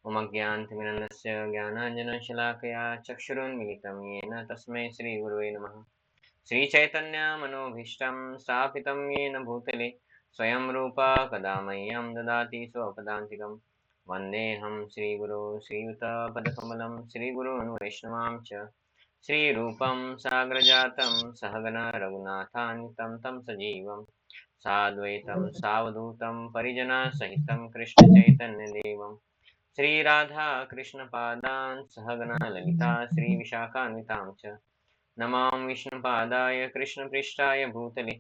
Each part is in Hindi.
उमज्ञानतिमिरन्दस्य ज्ञानाञ्जनशलाकया चक्षुरुन्मिलितं येन तस्मै श्रीगुरुवे नमः। श्रीचैतन्यमनोभीष्टं स्थापितं येन भूतले स्वयं रूपा कदा मह्यं ददाति स्वपदान्तिकं। वन्देऽहं श्रीगुरो श्रीयुतपदकमलं श्रीगुरून् वैष्णवांश्च श्रीरूपं साग्रजातं सहगण रघुनाथान्वितं तं सजीवं साद्वैतं सावधूतं परिजनसहितं कृष्णचैतन्यदेवं श्रीराधा कृष्णपादान् सहगण ललिता श्रीविशाखान्वितां च नमामि विष्णुपादाय कृष्णपृष्ठाय भूतले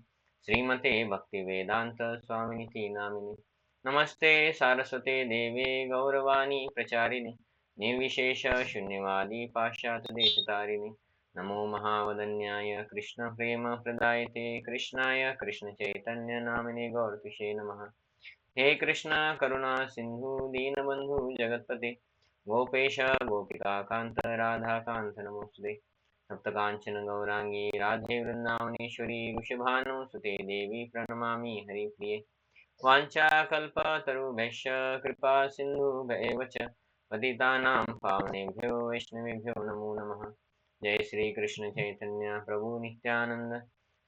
श्रीमते भक्तिवेदांत स्वामिनिति नामिने। नमस्ते सारस्वते देवे गौरवाणी प्रचारिणे निर्विशेष शून्यवादी पाश्चात्यदेशतारिणे। नमो महावदन्याय कृष्ण प्रेम प्रदायते कृष्णाय कृष्ण चैतन्य नामिने गौरतिषे नमः। हे कृष्ण करुणा सिंधु दीनबंधु जगतपते गोपेश गोपिका कांत राधा कांत नमोस्तुते। सप्तकांचन गौरांगी राधे वृंदावनेश्वरी वृषभानुसुते देवी प्रणमामि हरिप्रिये। वाञ्छाकल्पतरुभ्यश्च कृपा सिन्धुभ्येव च पतितानां पावनेभ्यो वैष्णवेभ्यो नमो नमः। जय श्री कृष्ण चैतन्य प्रभु नित्यानंद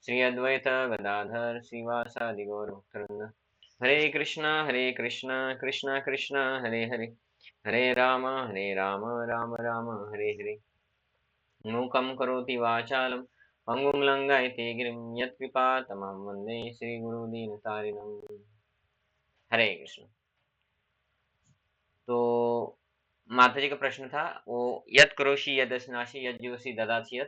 श्री अद्वैत गदाधर श्रीवासादि गौरभक्तवृंद। हरे कृष्णा कृष्णा कृष्णा हरे हरे हरे राम राम राम हरे हरे। मूकं करोति वाचालं पंगुं लंघयते गिरिं यत्कृपातमहं वन्दे श्रीगुरुदीनतारिणम्। हरे कृष्ण। तो माता जी का प्रश्न था वो यत् करोषि यदश्नासि यज्जीवसि ददासि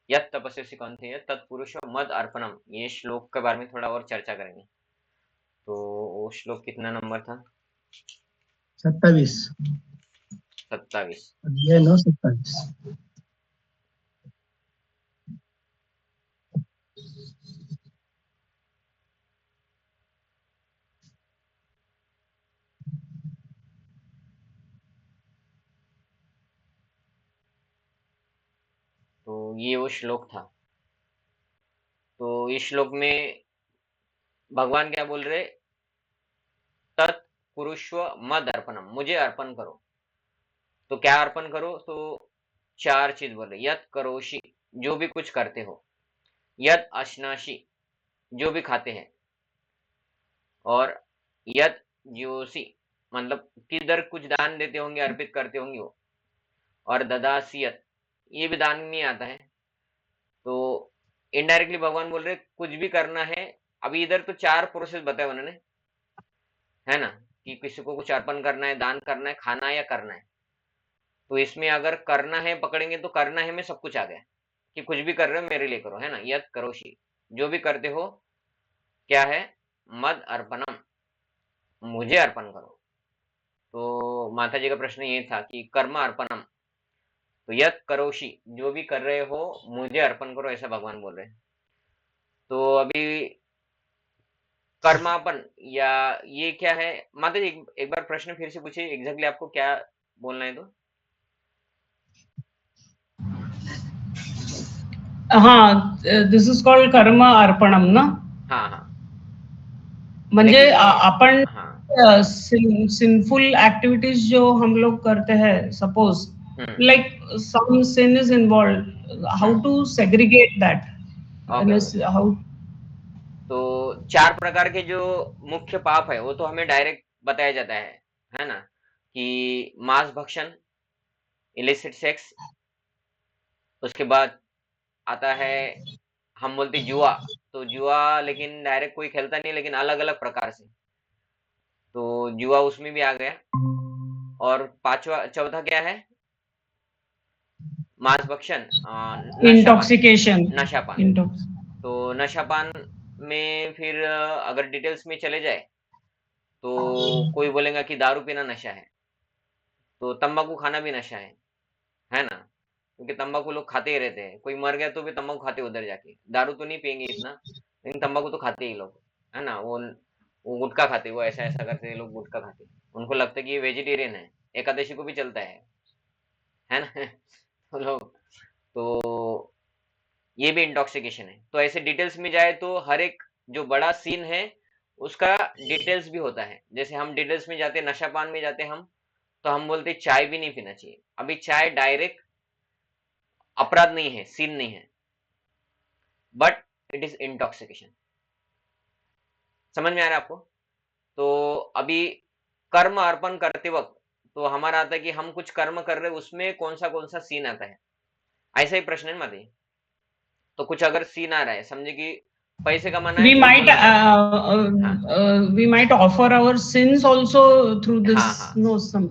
यत् तपस्यसि कौन्तेय तत्पुरुषो मद अर्पणम। ये श्लोक के बारे में थोड़ा और चर्चा करेंगे। तो वो श्लोक कितना नंबर था? 27 अध्याय 9:27। तो ये वो श्लोक था। तो इस श्लोक में भगवान क्या बोल रहे? तत्पुरुष्व मद अर्पणम, मुझे अर्पण करो। तो क्या अर्पण करो? तो चार चीज बोल रहे। यत करोषि, जो भी कुछ करते हो। यत अश्नाशी, जो भी खाते हैं। और यत ज्योसी, मतलब किधर कुछ दान देते होंगे, अर्पित करते होंगे वो। और ददासियत, ये भी दान में आता है। तो इनडायरेक्टली भगवान बोल रहे कुछ भी करना है। अभी इधर तो चार प्रोसेस बताए उन्होंने, है ना, कि किसी को कुछ अर्पण करना है, दान करना है, खाना है या करना है। तो इसमें अगर करना है पकड़ेंगे तो करना है में सब कुछ आ गया कि कुछ भी कर रहे हो मेरे लिए करो, है ना। यत करोषि, जो भी करते हो क्या है? मद अर्पणम, मुझे अर्पण करो। तो माता जी का प्रश्न ये था कि कर्म अर्पणम, तो यत करोषि, जो भी कर रहे हो मुझे अर्पण करो, ऐसा भगवान बोल रहे हैं। तो अभी कर्मापन या ये क्या है? माता जी एक बार प्रश्न फिर से पूछिए, एग्जैक्टली आपको क्या बोलना है? तो हाँ, दिस इज कॉल्ड कर्म अर्पणम ना। हाँ हाँ, म्हणजे लेकिन ये आपण हाँ सिंफुल एक्टिविटीज जो हम लोग करते हैं, suppose hmm like some sin is involve, how hmm to segregate that? Okay okay. How? तो चार प्रकार के जो मुख्य पाप है वो तो हमें डायरेक्ट बताया जाता है ना, कि मांस भक्षण, इलिसिट सेक्स, उसके बाद आता है हम बोलते जुआ। तो जुआ लेकिन डायरेक्ट कोई खेलता नहीं, लेकिन अलग अलग प्रकार से। तो जुआ उसमें भी आ गया। और पांचवा चौथा क्या है? मांस भक्षण, नशापान। इंटॉक्सिकेशन। नशापान। इंटॉक्स तो नशापान में फिर अगर डिटेल्स में चले जाए तो कोई बोलेगा कि दारू पीना नशा है, तो तंबाकू खाना भी नशा है ना। क्योंकि तंबाकू लोग खाते ही रहते हैं, कोई मर गया तो भी तंबाकू खाते उधर जाके। दारू तो नहीं पियेंगे इतना, लेकिन तंबाकू तो खाते ही लोग, है ना। वो गुटखा खाते, वो ऐसा ऐसा करते हैं, लोग गुटखा खाते। उनको लगता है कि ये वेजिटेरियन है, एकादशी को भी चलता है ना। तो लोग, तो ये भी इंटॉक्सिकेशन है। तो ऐसे डिटेल्स में जाए तो हर एक जो बड़ा सीन है उसका डिटेल्स भी होता है। जैसे हम डिटेल्स में जाते, नशापान में जाते हम, तो हम बोलते चाय भी नहीं पीना चाहिए। अभी चाय डायरेक्ट अपराध नहीं है, सीन नहीं है, बट इट इज इंटॉक्सिकेशन। समझ में आ रहा है आपको? तो अभी कर्म अर्पण करते वक्त तो हमारा आता है कि हम कुछ कर्म कर रहे हैं, उसमें कौन सा सीन आता है, ऐसा ही प्रश्न है माता जी। तो कुछ अगर सीन आ रहा है, समझे कि पैसे कमाना है, we झूठ might बोलना पड़ता है। हाँ we might offer our sins also through this, हाँ हाँ, no, some.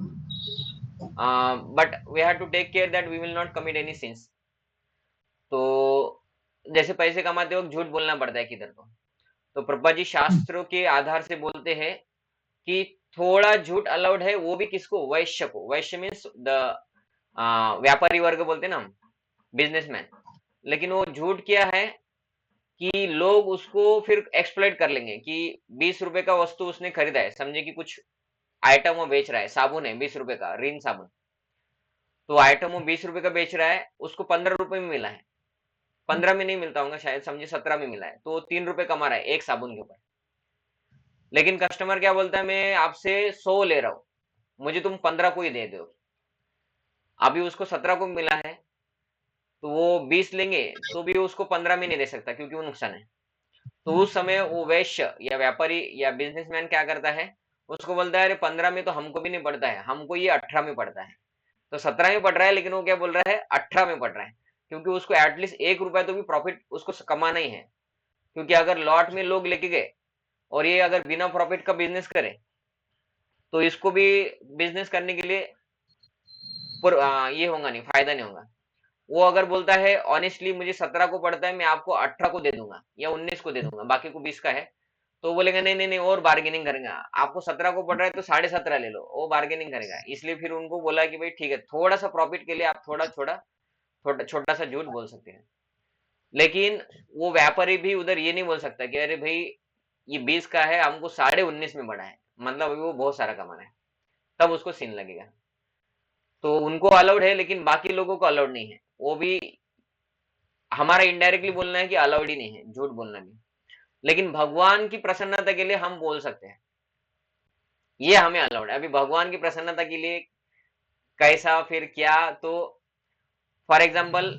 But we have to take care that we will not commit any sins. तो जैसे पैसे कमाते वक्त झूठ बोलना पड़ता है किधर तो प्रभुपाद जी शास्त्रों के आधार से बोलते हैं कि थोड़ा झूठ अलाउड है, वो भी किसको? वैश्य को। वैश्य मीन्स द व्यापारी वर्ग बोलते हैं ना हम, बिजनेसमैन। लेकिन वो झूठ किया है कि लोग उसको फिर एक्सप्लॉइट कर लेंगे कि 20 रुपए का वस्तु उसने खरीदा है, समझे कि कुछ आइटम वो बेच रहा है, साबुन है 20 रुपए का, रिन साबुन। तो आइटम वो 20 रुपए का बेच रहा है, उसको 15 रुपए में मिला है, 15 में नहीं मिलता होगा शायद, समझे 17 में मिला है, तो 3 रुपए कमा रहा है एक साबुन के ऊपर। लेकिन कस्टमर क्या बोलता है, मैं आपसे 100 ले रहा हूं, मुझे तुम 15 को ही दे दो। अभी उसको 17 को मिला है, तो वो 20 लेंगे तो भी उसको 15 में नहीं दे सकता, क्योंकि वो नुकसान है। तो उस समय वो वैश्य या व्यापारी या बिजनेसमैन क्या करता है, उसको बोलता है अरे 15 में तो हमको भी नहीं पड़ता है, हमको ये 18 में पड़ता है। तो 17 में पड़ रहा है, लेकिन वो क्या बोल रहा है, 18 में पड़ रहा है, क्योंकि उसको एटलीस्ट 1 रुपया तो भी प्रॉफिट उसको कमाना ही है। क्योंकि अगर लॉट में लोग लेके गए और ये अगर बिना प्रॉफिट का बिजनेस करे, तो इसको भी बिजनेस करने के लिए ये होगा नहीं, फायदा नहीं होगा। वो अगर बोलता है ऑनेस्टली मुझे 17 को पड़ता है, मैं आपको 18 को दे दूंगा या 19 को दे दूंगा, बाकी को 20 का है, तो बोलेगा नहीं नहीं नहीं, और बार्गेनिंग करेगा, आपको 17 को पड़ रहा है तो 17.5 ले लो, वो बार्गेनिंग करेगा। इसलिए फिर उनको बोला कि भाई ठीक है, थोड़ा सा प्रॉफिट के लिए आप थोड़ा छोटा छोटा छोटा सा झूठ बोल सकते हैं। लेकिन वो व्यापारी भी उधर ये नहीं बोल सकता कि अरे भाई ये 20 का है, हमको 19.5 में बढ़ा है, मतलब अभी वो बहुत सारा कमा रहा है, तब उसको सीन लगेगा। तो उनको अलाउड है, लेकिन बाकी लोगों को अलाउड नहीं है। वो भी हमारा इनडायरेक्टली बोलना है कि अलाउड ही नहीं है झूठ बोलना भी। लेकिन भगवान की प्रसन्नता के लिए हम बोल सकते हैं, ये हमें अलाउड है। अभी भगवान की प्रसन्नता के लिए कैसा फिर क्या, तो फॉर एग्जाम्पल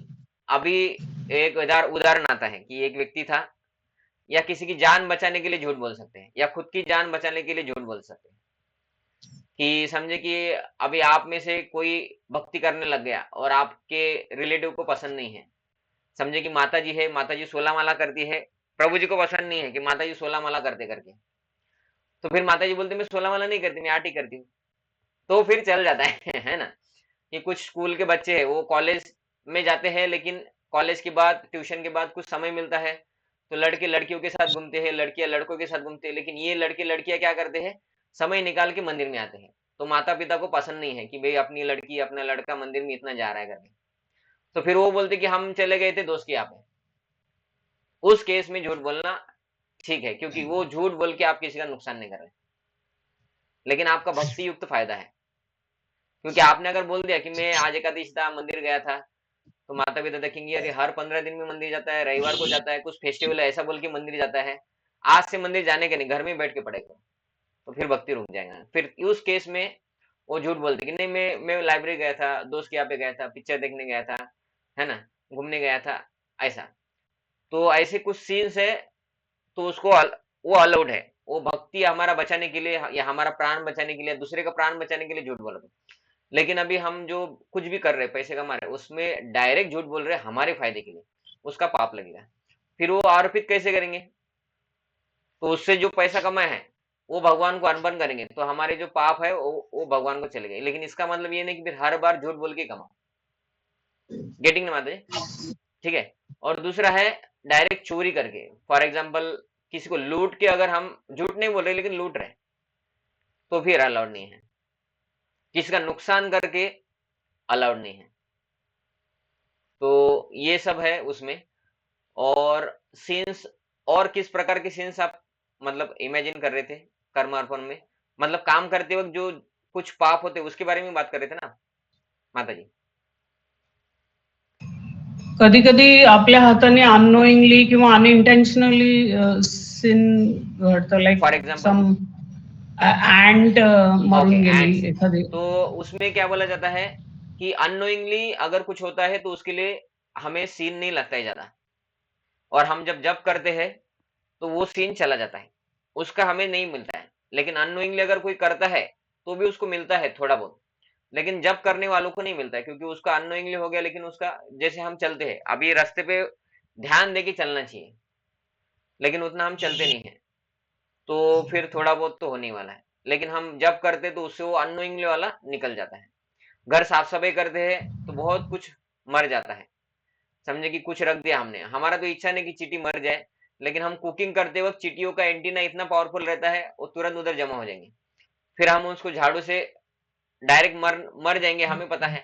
अभी एक उदाहरण आता है कि एक व्यक्ति था, या किसी की जान बचाने के लिए झूठ बोल सकते हैं, या खुद की जान बचाने के लिए झूठ बोल सकते हैं। कि समझे कि अभी आप में से कोई भक्ति करने लग गया और आपके रिलेटिव को पसंद नहीं है। समझे कि माता जी है, माता जी 16 माला करती है, प्रभु जी को पसंद नहीं है कि माता जी 16 माला करते करके, तो फिर माता जी बोलते मैं 16 माला नहीं करती, मैं 8 ही करती हूँ। तो फिर चल जाता है है ना। कि कुछ स्कूल के बच्चे हैं, वो कॉलेज में जाते हैं, लेकिन कॉलेज के बाद, ट्यूशन के बाद कुछ समय मिलता है, तो लड़के लड़कियों के साथ घूमते हैं, लड़कियां लड़कों के साथ घूमते हैं। लेकिन ये लड़के लड़कियां क्या करते हैं, समय निकाल के मंदिर में आते हैं। तो माता पिता को पसंद नहीं है कि भाई अपनी लड़की अपना लड़का मंदिर में इतना जा रहा है करके। तो फिर वो बोलते कि हम चले गए थे दोस्त के यहाँ पे। उस केस में झूठ बोलना ठीक है, क्योंकि वो झूठ बोल के आप किसी का नुकसान नहीं कर रहे, लेकिन आपका भक्ति युक्त फायदा है। क्योंकि आपने अगर बोल दिया कि मैं आज एकादशी था, मंदिर गया था, तो माता पिता देखेंगे अरे हर 15 दिन में मंदिर जाता है, रविवार को जाता है, कुछ फेस्टिवल है ऐसा बोल के मंदिर जाता है, आज से मंदिर जाने के नहीं, घर में बैठ के पढ़ेगा। तो फिर भक्ति रुक जाएगा। फिर उस केस में वो झूठ बोलते कि नहीं, मैं लाइब्रेरी गया था, दोस्त के यहाँ पे गया था, पिक्चर देखने गया था, है ना, घूमने गया था, ऐसा। तो ऐसे कुछ सीन्स है, तो उसको वो अलाउड है। वो भक्ति हमारा बचाने के लिए या हमारा प्राण बचाने के लिए, दूसरे का प्राण बचाने के लिए झूठ बोला। लेकिन अभी हम जो कुछ भी कर रहे हैं, पैसे कमा रहे हैं, उसमें डायरेक्ट झूठ बोल रहे हैं हमारे फायदे के लिए, उसका पाप लगेगा। फिर वो आरोपित कैसे करेंगे, तो उससे जो पैसा कमाए हैं वो भगवान को अर्पण करेंगे, तो हमारे जो पाप है वो भगवान को चले गए। लेकिन इसका मतलब ये नहीं कि फिर हर बार झूठ बोल के कमाओ। गेटिंग ना माता जी? ठीक है। और दूसरा है डायरेक्ट चोरी करके, फॉर एग्जाम्पल किसी को लूट के, अगर हम झूठ नहीं बोल रहे लेकिन लूट रहे, तो फिर अलाउड नहीं है। किसी का नुकसान करके अलाउड नहीं है। तो ये सब है उसमें। और सीन्स, और किस प्रकार के सीन्स आप मतलब इमेजिन कर रहे थे कर्मार्पण में? मतलब काम करते वक्त जो कुछ पाप होते उसके बारे में बात कर रहे थे ना माता जी? कधी कधी आपल्या हाताने अननोइंगली किंवा अनइंटेन्शनली सिन घडतं, like for example some ant okay, मरून गेली एंड्स। एखादी. तो उसमें क्या बोला जाता है कि अननोइंगली अगर कुछ होता है तो उसके लिए हमें सीन नहीं लगता है ज्यादा, और हम जब करते हैं तो वो सीन चला जाता है, उसका हमें नहीं मिलता है। लेकिन अननोइंगली अगर कोई करता है तो भी उसको मिलता है थोड़ा बहुत, लेकिन जब करने वालों को नहीं मिलता है, क्योंकि उसका अननोइंगली हो गया। लेकिन उसका, जैसे हम चलते हैं अभी रास्ते पे, ध्यान दे के चलना चाहिए, लेकिन उतना हम चलते नहीं है, तो फिर थोड़ा बहुत तो होने वाला है। लेकिन हम जब करते तो उससे वो अननोइंगली वाला निकल जाता है। घर साफ सफाई करते हैं तो बहुत कुछ मर जाता है, समझे कि कुछ रख दिया हमने, हमारा तो इच्छा नहीं कि चींटी मर जाए, लेकिन हम कुकिंग करते वक्त चींटियों का एंटीना इतना पावरफुल रहता है, वो तुरंत उधर जमा हो जाएंगे। फिर हम उसको झाड़ू से डायरेक्ट मर मर जाएंगे, हमें पता है।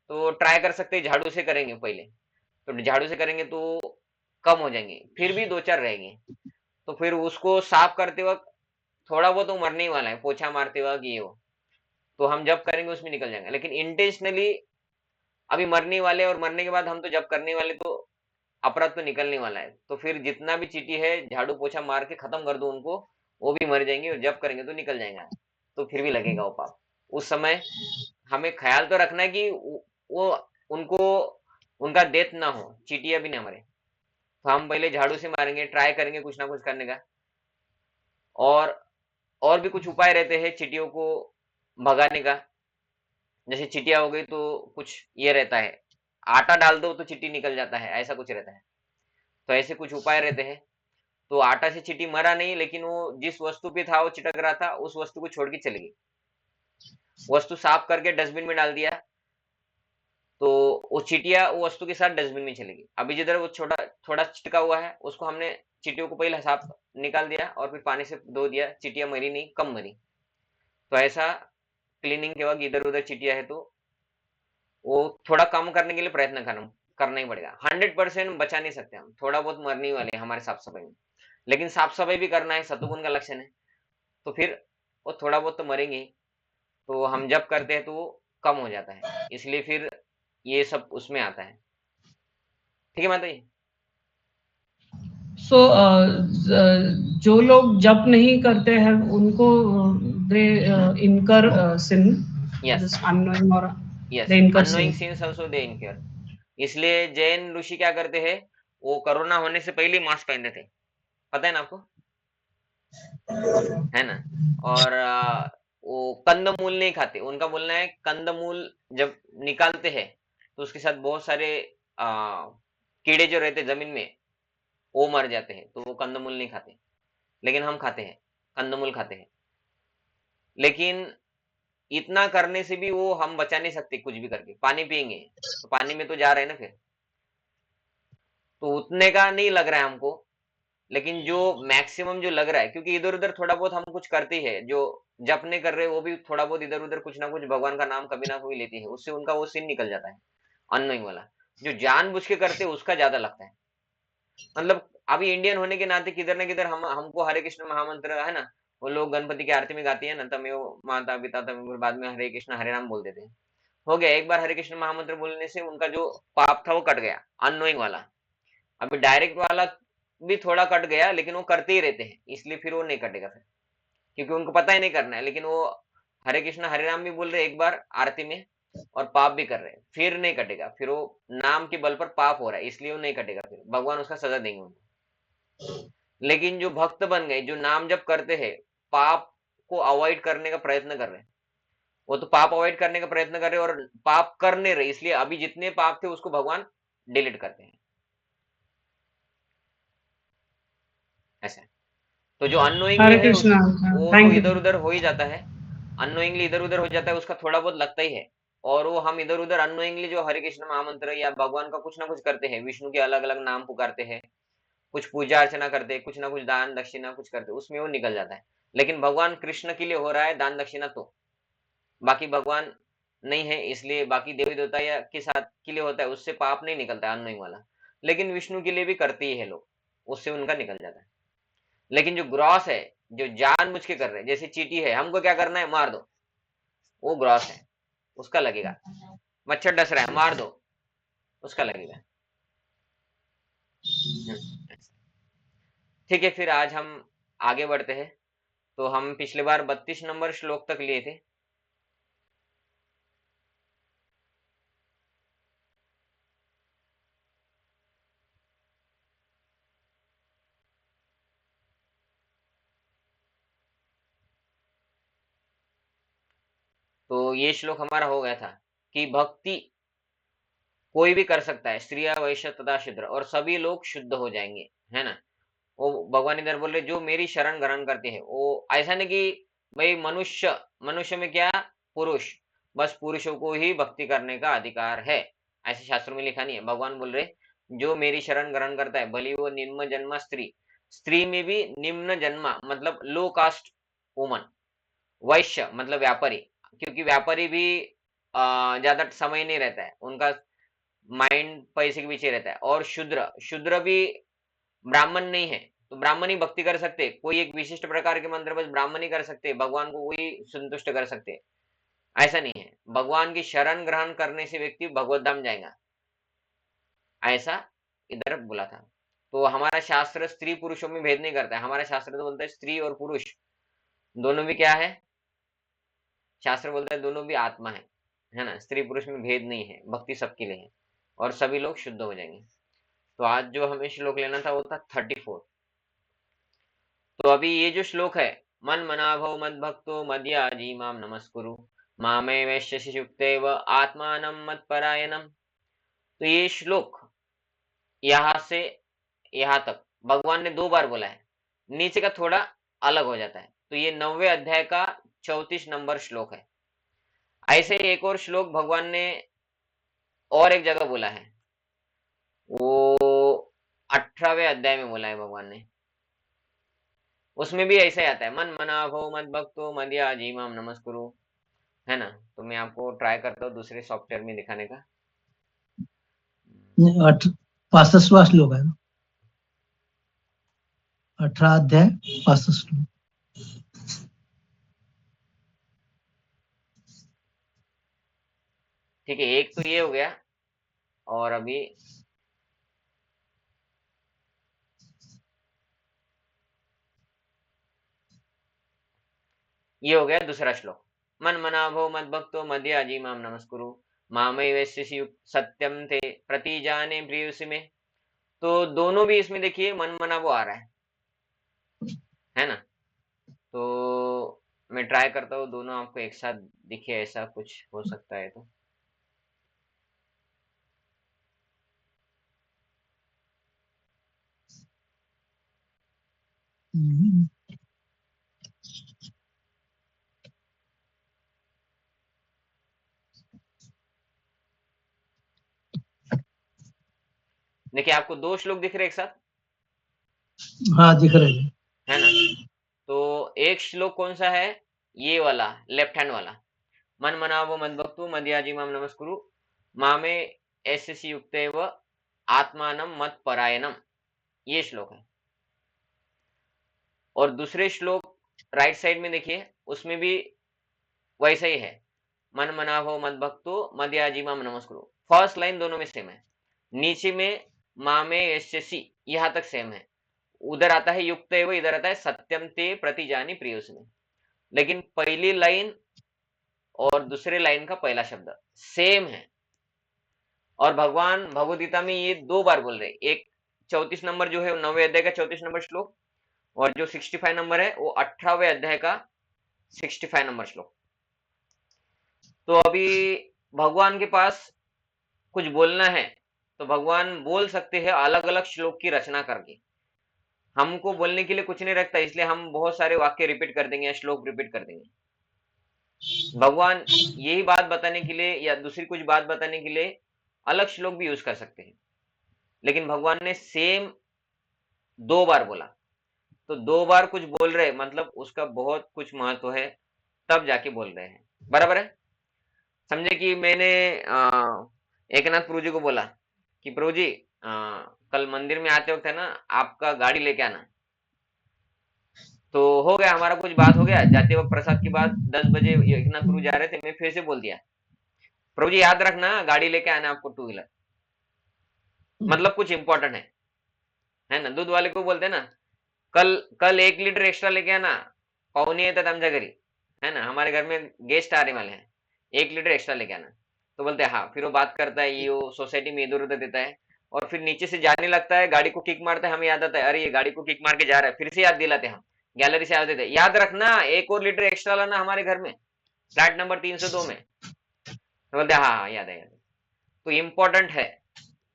तो ट्राई कर सकते हैं, झाड़ू से करेंगे पहले, तो झाड़ू से करेंगे तो कम हो जाएंगे, फिर भी दो चार रहेंगे। तो फिर उसको साफ करते वक्त थोड़ा बहुत तो मरने ही वाला है, पोछा मारते वक्त ये हो, तो हम जब करेंगे उसमें निकल जाएंगे। लेकिन इंटेंशनली अभी मरने वाले, और मरने के बाद हम तो जब करने वाले, तो अपराध तो निकलने वाला है। तो फिर जितना भी चीटी है झाड़ू पोछा मार के खत्म कर दो उनको, वो भी मर जाएंगे, और जब करेंगे तो निकल जाएगा, तो फिर भी लगेगा वो पाप। उस समय हमें ख्याल तो रखना है कि वो उनको, उनका डेथ ना हो, चीटियां भी ना मरे। तो हम पहले झाड़ू से मारेंगे, ट्राई करेंगे कुछ ना कुछ करने का। और और भी कुछ उपाय रहते हैं चीटियों को भगाने का। जैसे चीटियां हो गई तो कुछ ये रहता है, आटा डाल दो तो चीटी निकल जाता है, ऐसा कुछ रहता है। तो ऐसे कुछ उपाय रहते हैं। तो आटा से चींटी मरा नहीं, लेकिन वो जिस वस्तु पे था वो चिटक रहा था, उस वस्तु को छोड़ के चली गई। वस्तु साफ करके डस्टबिन में डाल दिया, तो वो चींटियां वो वस्तु के साथ डस्टबिन में चली गई। अभी जिधर वो छोटा थोड़ा चिटका हुआ है उसको हमने चींटियों को पहले साफ निकाल दिया और फिर पानी से धो दिया, चींटियां मरी नहीं, कम मरी। तो ऐसा क्लीनिंग के वक्त इधर उधर चींटियां है तो वो थोड़ा कम करने के लिए प्रयत्न करना ही पड़ेगा। 100% बचा नहीं सकते हम, थोड़ा बहुत मरने वाले हैं हमारे साफ सफाई में। लेकिन साफ सफाई भी करना है, सतुगुण का लक्षण है, तो फिर वो थोड़ा बहुत तो मरेंगे ही। तो हम जब करते हैं तो वो कम हो जाता है, इसलिए फिर ये सब उसमें आता है। ठीक है माता जी। सो जो लोग जप नहीं करते हैं उनको दे incur sin, yes, this unknowing और yes, they incur unknowing sin. Sins also they incur. इसलिए जैन ऋषि क्या करते हैं, वो कोरोना होने से पहले मास्क पहनते थे, पता है ना आपको, है ना। और वो कंदमूल नहीं खाते, उनका बोलना है कंदमूल जब निकालते हैं तो उसके साथ बहुत सारे कीड़े जो रहते जमीन में वो मर जाते हैं, तो वो कंदमूल नहीं खाते। लेकिन हम खाते हैं, कंदमूल खाते हैं। लेकिन इतना करने से भी वो हम बचा नहीं सकते, कुछ भी करके पानी पिएंगे तो पानी में तो जा रहे हैं ना फिर, तो उतने का नहीं लग रहा है हमको। लेकिन जो मैक्सिमम जो लग रहा है, क्योंकि इधर उधर थोड़ा बहुत हम कुछ करते ही है, जो जप नहीं कर रहे वो भी थोड़ा बहुत इधर उधर कुछ ना कुछ भगवान का नाम कभी ना कभी लेते हैं, उससे उनका वो सीन निकल जाता है अननोइंग वाला। जो जानबूझ के करते हैं उसका ज्यादा लगता है। मतलब अभी इंडियन होने के नाते किधर ना किधर हम हमको हरे कृष्ण महामंत्र है ना, वो लोग गणपति की आरती में गाती है ना, तमेव माता पिता तमेव, बाद में हरे कृष्ण हरे राम बोल देते हैं। हो गया, एक बार हरे कृष्ण महामंत्र बोलने से उनका जो पाप था वो कट गया, अननोइंग वाला। अभी डायरेक्ट वाला भी थोड़ा कट गया, लेकिन वो करते ही रहते हैं, इसलिए फिर वो नहीं कटेगा फिर, क्योंकि उनको पता ही नहीं करना है। लेकिन वो हरे कृष्ण हरे राम भी बोल रहे एक बार आरती में, और पाप भी कर रहे हैं, फिर नहीं कटेगा। फिर वो नाम के बल पर पाप हो रहा है, इसलिए वो नहीं कटेगा, फिर भगवान उसका सजा देंगे उनको। लेकिन जो भक्त बन गए, जो नाम जब करते हैं, पाप को अवॉइड करने का प्रयत्न कर रहे हैं, वो तो पाप अवॉइड करने का प्रयत्न कर रहे हैं और पाप कर नहीं रहे, इसलिए अभी जितने पाप थे उसको भगवान डिलीट करते हैं, ऐसा है। तो जो अननोइंगली हरे है उस, कृष्णा. वो तो थैंक यू. इधर उधर हो ही जाता है, अननोइंगली इधर उधर हो जाता है, उसका थोड़ा बहुत लगता ही है। और वो हम इधर उधर अननोइंगली जो हरे कृष्ण महामंत्र या भगवान का कुछ ना कुछ करते हैं, विष्णु के अलग अलग नाम पुकारते हैं, कुछ पूजा अर्चना करते हैं, कुछ ना कुछ दान दक्षिणा कुछ करते हैं, उसमें वो निकल जाता है। लेकिन भगवान कृष्ण के लिए हो रहा है दान दक्षिणा, तो बाकी भगवान नहीं है, इसलिए बाकी देवी देवता या के साथ के लिए होता है, उससे पाप नहीं निकलता है अननोइंग वाला। लेकिन विष्णु के लिए भी करते ही है लोग, उससे उनका निकल जाता है। लेकिन जो ग्रॉस है, जो जानबूझ के कर रहे हैं, जैसे चींटी है, हमको क्या करना है, मार दो, वो ग्रॉस है, उसका लगेगा। मच्छर डस रहा है, मार दो, उसका लगेगा। हम्म, ठीक है, फिर आज हम आगे बढ़ते हैं। तो हम पिछले बार 32 नंबर श्लोक तक लिए थे। तो ये श्लोक हमारा हो गया था कि भक्ति कोई भी कर सकता है, स्त्रिया वैश्य तथा शूद्र, और सभी लोग शुद्ध हो जाएंगे, है ना। वो भगवान इधर बोल रहे जो मेरी शरण ग्रहण करते हैं, वो ऐसा नहीं कि भाई मनुष्य, मनुष्य में क्या, पुरुष, बस पुरुषों को ही भक्ति करने का अधिकार है, ऐसे शास्त्रों में लिखा नहीं है। भगवान बोल रहे जो मेरी शरण ग्रहण करता है, भले वो निम्न जन्मा स्त्री, स्त्री में भी निम्न जन्मा मतलब लो कास्ट वुमन, वैश्य मतलब व्यापारी, क्योंकि व्यापारी भी ज्यादा समय नहीं रहता है, उनका माइंड पैसे के पीछे रहता है, और शूद्र, शूद्र भी ब्राह्मण नहीं है, तो ब्राह्मण ही भक्ति कर सकते, कोई एक विशिष्ट प्रकार के मंत्र बस ब्राह्मण ही कर सकते, भगवान को वही संतुष्ट कर सकते, ऐसा नहीं है। भगवान की शरण ग्रहण करने से व्यक्ति भगवत धाम जाएगा, ऐसा इधर बोला था। तो हमारा शास्त्र स्त्री पुरुषों में भेद नहीं करता है, हमारा शास्त्र तो बोलता है स्त्री और पुरुष दोनों भी क्या है, शास्त्र बोलता है दोनों भी आत्मा है ना, स्त्री पुरुष में भेद नहीं है, भक्ति सबके लिए है, और सभी लोग शुद्ध हो जाएंगे। तो आज जो हमें श्लोक लेना था वो था 34। तो अभी ये जो श्लोक है, मन मनाभव मद भक्तो मद्याजी माम नमस्कुरु मामे वैश्यसि युक्तेव आत्मानं मत्परायणम। तो ये श्लोक यहाँ से यहाँ तक भगवान ने 2 बार बोला है, नीचे का थोड़ा अलग हो जाता है। तो ये 9वें अध्याय का 34 नंबर श्लोक है। ऐसे एक और श्लोक भगवान ने और एक जगह बोला है, वो 18वें अध्याय में बोला है भगवान ने, उसमें भी ऐसा ही आता है, मन मना भो मद भक्तो मद्याजी माम नमस्कुरु, है ना। तो मैं आपको ट्राई करता हूँ दूसरे सॉफ्टवेयर में दिखाने का। 65वां श्लोक है, 18 अध्याय 65 श्लोक। ठीक है, एक तो ये हो गया, और अभी ये हो गया दूसरा श्लोक, मन मनाभो मद भक्तो मद्याजी माम नमस्कुरु मामय वैश्यसि सत्यम थे प्रतिजाने प्रियुषि में। तो दोनों भी इसमें देखिए मन मनाभो आ रहा है ना। तो मैं ट्राई करता हूँ दोनों आपको एक साथ दिखे, ऐसा कुछ हो सकता है तो। देखिए आपको 2 श्लोक दिख रहे एक साथ, हाँ दिख रहे हैं। है ना। तो एक श्लोक कौन सा है, ये वाला लेफ्ट हैंड वाला, मन मनावो मद्भक्तु मद्याजी माम नमस्कुरु मामे ऐसे युक्तेव आत्मानं मत परायणम, ये श्लोक है। और दूसरे श्लोक राइट साइड में देखिए, उसमें भी वैसा ही है, मन मनाभो मद भक्तो मद्याजी माम नमस्कुरु, फर्स्ट लाइन दोनों में सेम है, नीचे में मामे यस्यसि यहाँ तक सेम है, उधर आता है युक्त एव, इधर आता है सत्यम ते प्रतिजानी प्रियोसि, लेकिन पहली लाइन और दूसरे लाइन का पहला शब्द सेम है। और भगवान भगवद गीता में ये 2 बार बोल रहे, एक 34 नंबर जो है 9वें अध्याय का 34 नंबर श्लोक, और जो 65 नंबर है वो 18वें अध्याय का 65 नंबर श्लोक। तो अभी भगवान के पास कुछ बोलना है तो भगवान बोल सकते हैं अलग अलग श्लोक की रचना करके, हमको बोलने के लिए कुछ नहीं रखता, इसलिए हम बहुत सारे वाक्य रिपीट कर देंगे या श्लोक रिपीट कर देंगे। भगवान यही बात बताने के लिए या दूसरी कुछ बात बताने के लिए अलग श्लोक भी यूज कर सकते हैं, लेकिन भगवान ने सेम 2 बार बोला, तो 2 बार कुछ बोल रहे मतलब उसका बहुत कुछ महत्व है, तब जाके बोल रहे हैं, बराबर है। समझे कि मैंने एकनाथ प्रभु जी को बोला कि प्रभु जी कल मंदिर में आते वक्त है ना आपका गाड़ी लेके आना, तो हो गया हमारा कुछ बात हो गया, जाते वक्त प्रसाद की बात 10 बजे एकनाथ प्रभु जा रहे थे, मैं फिर से बोल दिया प्रभु जी याद रखना गाड़ी लेके आना आपको 2 व्हीलर, मतलब कुछ इंपॉर्टेंट है ना। दूध वाले को बोलते हैं ना कल कल 1 लीटर एक्स्ट्रा लेके आना, पाहुणे येतात आमच्या घरी, है ना, हमारे घर में गेस्ट आने वाले हैं, 1 लीटर एक्स्ट्रा लेके आना। तो बोलते हैं हाँ, फिर वो बात करता है, ये वो सोसाइटी में इधर उधर देता है, और फिर नीचे से जाने लगता है, गाड़ी को किक मारता है, हमें याद आता है, अरे ये गाड़ी को किक मार के जा रहा है, फिर से याद दिलाते हैं हम, गैलरी से याद देते हैं, याद रखना 1 और लीटर एक्स्ट्रा लाना हमारे घर में, फ्लैट नंबर 302 में। तो बोलते हैं हाँ हाँ याद है याद है। तो इम्पोर्टेंट है,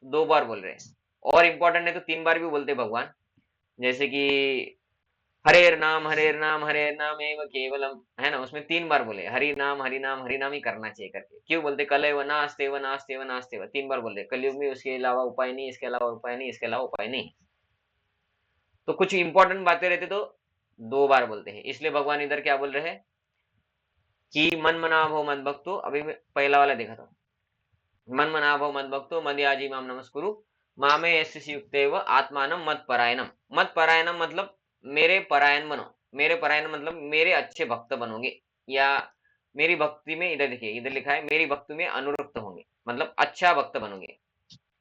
2 बार बोल रहे हैं, और इम्पोर्टेंट है तो 3 बार भी बोलते भगवान, जैसे कि हरेर नाम एव केवलम, है ना, उसमें 3 बार बोले हरि नाम ही करना चाहिए करके। क्यों बोलते, कलैव नास्तेव नास्तेव नास्तेव, 3 बार बोले, कलयुग में उसके अलावा उपाय नहीं, इसके अलावा उपाय नहीं, इसके अलावा उपाय नहीं। तो कुछ इंपॉर्टेंट बातें रहती तो 2 बार बोलते हैं, इसलिए भगवान इधर क्या बोल रहे हैं कि मन मना भो मद भक्तो, अभी मैं पहला वाला देखा था, मन मना भो मद भक्तो मदयाजी माम नमस्कुरु मामे यस्य युक्तेव आत्मानम मत परायणम। मत परायणम मतलब मेरे परायण बनो, मेरे परायण मतलब मेरे अच्छे भक्त बनोगे, या मेरी भक्ति में, इधर देखिए इधर लिखा है मेरी भक्ति में अनुरक्त होंगे, मतलब अच्छा भक्त बनोगे।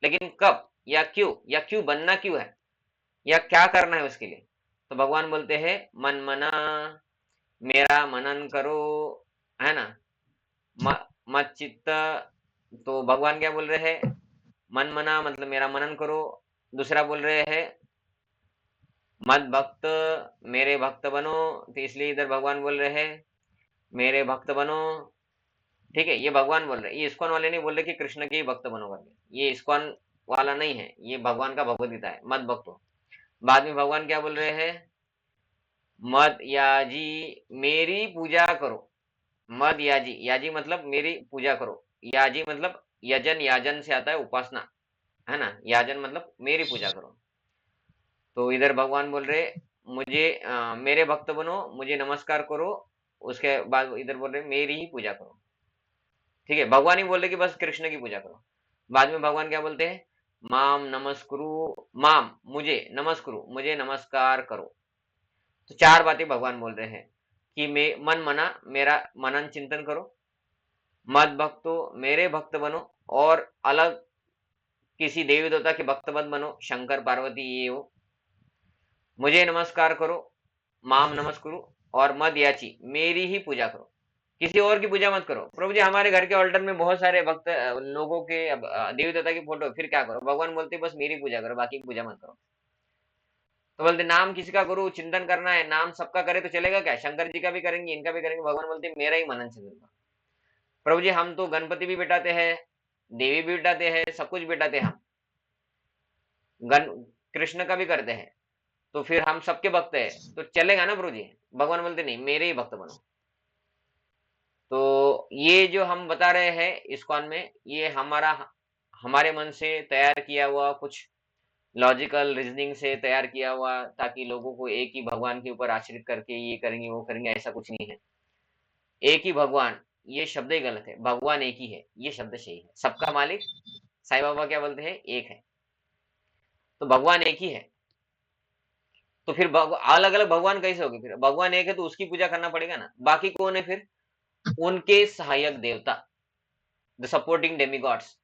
लेकिन कब या क्यों बनना क्यों है, या क्या करना है उसके लिए। तो भगवान बोलते हैं मन मना, मेरा मनन करो, है ना, मत चित्त। तो भगवान क्या बोल रहे हैं, मन मना मतलब मेरा मनन करो। दूसरा बोल रहे हैं मत भक्त, मेरे भक्त बनो, तो इसलिए इधर भगवान बोल रहे हैं मेरे भक्त बनो। ठीक है, ये भगवान बोल रहे हैं, ये इस्कॉन वाले नहीं बोल रहे कि कृष्ण के ही भक्त बनो करके, ये इस्कॉन वाला नहीं है, ये भगवान का भगवत गीता है, मत भक्तो। बाद में भगवान क्या बोल रहे हैं, मद याजी, मेरी पूजा करो। मद याजी, याजी मतलब मेरी पूजा करो, याजी मतलब यजन, याजन से आता है उपासना, है ना, याजन मतलब मेरी पूजा करो। तो इधर भगवान बोल रहे मुझे मेरे भक्त बनो, मुझे नमस्कार करो। उसके बाद इधर बोल रहे मेरी ही पूजा करो। ठीक है, भगवान ही बोल रहे कि बस कृष्ण की पूजा करो। बाद में भगवान क्या बोलते हैं, माम नमस्कुरु, माम मुझे, नमस्कुरु मुझे नमस्कार करो। तो 4 बातें भगवान बोल रहे हैं कि मैं मन मना, मेरा मनन चिंतन करो, मद भक्तो मेरे भक्त बनो, और अलग किसी देवी देवता के भक्त मत बनो, शंकर पार्वती ये हो, मुझे नमस्कार करो, माम नमस्कुरु, और मद याची मेरी ही पूजा करो, किसी और की पूजा मत करो। प्रभु जी हमारे घर के ऑल्टर में बहुत सारे भक्त लोगों के देवी देवता की फोटो, फिर क्या करो, भगवान बोलते बस मेरी पूजा करो, बाकी की पूजा मत करो। तो बोलते नाम किसी का करो, चिंतन करना है, नाम सबका करे तो चलेगा क्या, शंकर जी का भी करेंगे, इनका भी करेंगे। भगवान बोलते मेरा ही मनन चिंतन करो। प्रभु जी हम तो गणपति भी बिठाते हैं, देवी भी बिठाते हैं, सब कुछ बिठाते हैं हम, गण कृष्ण का भी करते हैं, तो फिर हम सबके भक्त है तो चलेगा ना प्रभु जी। भगवान बोलते नहीं, मेरे ही भक्त बनो। तो ये जो हम बता रहे हैं इस्कॉन में, ये हमारे मन से तैयार किया हुआ, कुछ लॉजिकल रीजनिंग से तैयार किया हुआ, ताकि लोगों को एक ही भगवान के ऊपर आश्रित करके ये करेंगे वो करेंगे, ऐसा कुछ नहीं है। एक ही भगवान, ये शब्द ही गलत है, भगवान एक ही है, ये शब्द सही है। सबका मालिक साईं बाबा क्या बोलते हैं, एक है, तो भगवान एक ही है। तो फिर अलग अलग भगवान कैसे होगे, फिर भगवान एक है तो उसकी पूजा करना पड़ेगा ना। बाकी कौन है फिर, उनके सहायक देवता, the supporting demigods,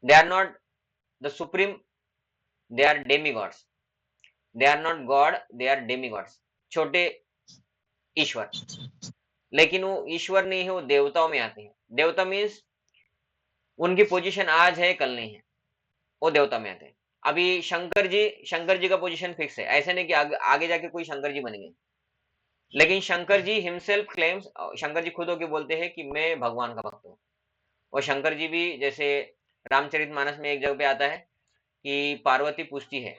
they are not the supreme, they are demigods, they are not God, they are demigods, छोटे ईश्वर। लेकिन वो ईश्वर नहीं है, वो देवताओं में आते हैं। देवता मीन्स उनकी पोजीशन आज है कल नहीं है, वो देवता में आते हैं। अभी शंकर जी का पोजीशन फिक्स है, ऐसे नहीं कि आगे जाके कोई शंकर जी बनेंगे। लेकिन शंकर जी हिमसेल्फ क्लेम्स, शंकर जी खुद होके बोलते हैं कि मैं भगवान का भक्त हूँ। और शंकर जी भी, जैसे रामचरितमानस में एक जगह पे आता है कि पार्वती पूछती है